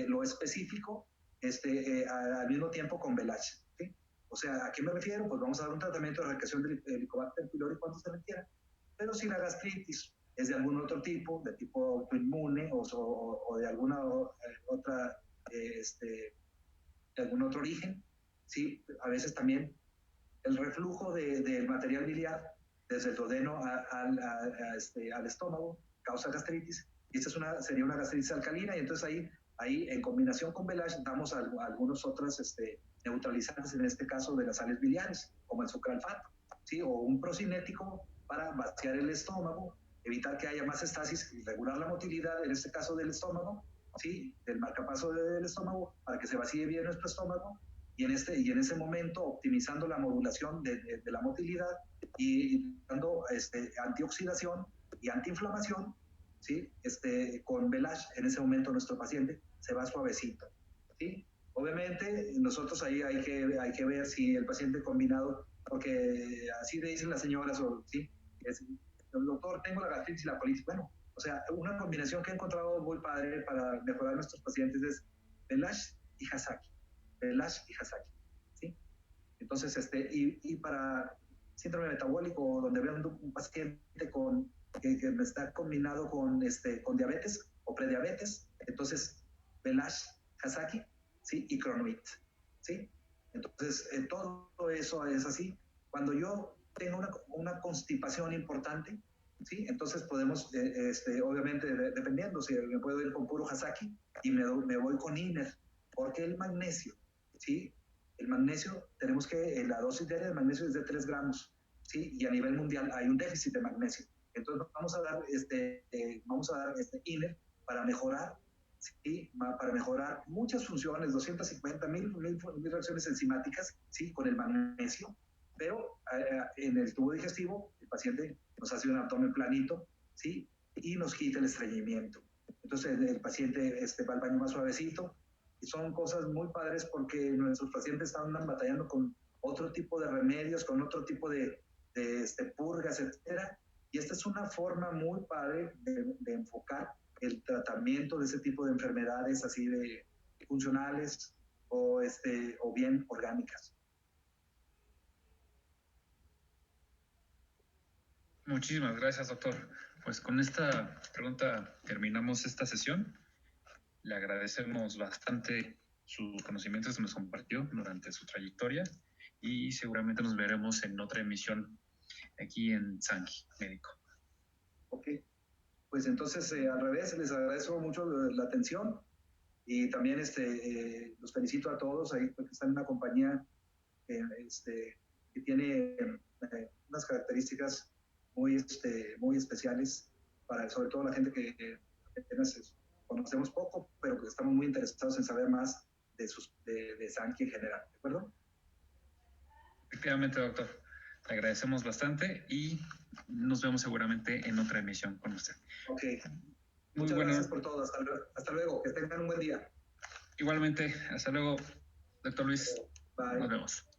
lo específico al mismo tiempo con VELASH, ¿sí? O sea, ¿a qué me refiero? Pues vamos a dar un tratamiento de erradicación del Helicobacter pylori cuando se requiera. Pero si la gastritis es de algún otro tipo, de tipo autoinmune, o de alguna otra, de algún otro origen, ¿sí? A veces también el reflujo del material biliar desde el duodeno al estómago causa gastritis, y esta sería una gastritis alcalina, y entonces ahí en combinación con VELASH damos algunos otros neutralizantes, en este caso de las sales biliares, como el sucralfato, ¿sí? O un procinético para vaciar el estómago, evitar que haya más estasis y regular la motilidad, en este caso del estómago, ¿sí? Del marcapaso del estómago, para que se vacíe bien nuestro estómago, y en ese momento optimizando la modulación de la motilidad, y dando antioxidación y antiinflamación, ¿sí? Con VELASH, en ese momento nuestro paciente se va suavecito, ¿sí? Obviamente nosotros ahí hay que ver si el paciente combinado, porque así le dicen las señoras, ¿sí? Doctor, tengo la gastritis y la colitis. Bueno, o sea, una combinación que he encontrado muy padre para mejorar nuestros pacientes es VELASH y Hasaki. VELASH y Hasaki, ¿sí? Entonces, y para síndrome metabólico, donde veo un paciente que me está combinado con diabetes o prediabetes, entonces VELASH, Hasaki, ¿sí? Y Cronuit, ¿sí? Entonces, todo eso es así. Cuando yo tengo una constipación importante, ¿sí? Entonces podemos, obviamente, dependiendo, si me puedo ir con puro Hasaki, y me voy con INER, porque el magnesio, ¿sí? El magnesio, tenemos que, la dosis diaria de magnesio es de 3 gramos, ¿sí? Y a nivel mundial hay un déficit de magnesio. Entonces vamos a dar INER para mejorar, ¿sí? Para mejorar muchas funciones, 250 mil reacciones enzimáticas, ¿sí? Con el magnesio, pero en el tubo digestivo el paciente nos hace un abdomen planito, ¿sí? Y nos quita el estreñimiento. Entonces el paciente va al baño más suavecito, y son cosas muy padres porque nuestros pacientes están batallando con otro tipo de remedios, con otro tipo de purgas, etcétera. Y esta es una forma muy padre de enfocar el tratamiento de ese tipo de enfermedades así de funcionales o bien orgánicas. Muchísimas gracias, doctor. Pues con esta pregunta terminamos esta sesión. Le agradecemos bastante sus conocimientos que nos compartió durante su trayectoria y seguramente nos veremos en otra emisión aquí en Sanki Médico. Ok, pues entonces al revés, les agradezco mucho la atención y también los felicito a todos ahí porque están en una compañía que tiene unas características muy especiales para sobre todo la gente que apenas conocemos poco, pero que estamos muy interesados en saber más de Sanki en general, ¿de acuerdo? Efectivamente, doctor. Le agradecemos bastante y nos vemos seguramente en otra emisión con usted. Ok. Muchas gracias por todo. Hasta luego. Que tengan un buen día. Igualmente. Hasta luego, doctor Luis. Bye. Nos vemos.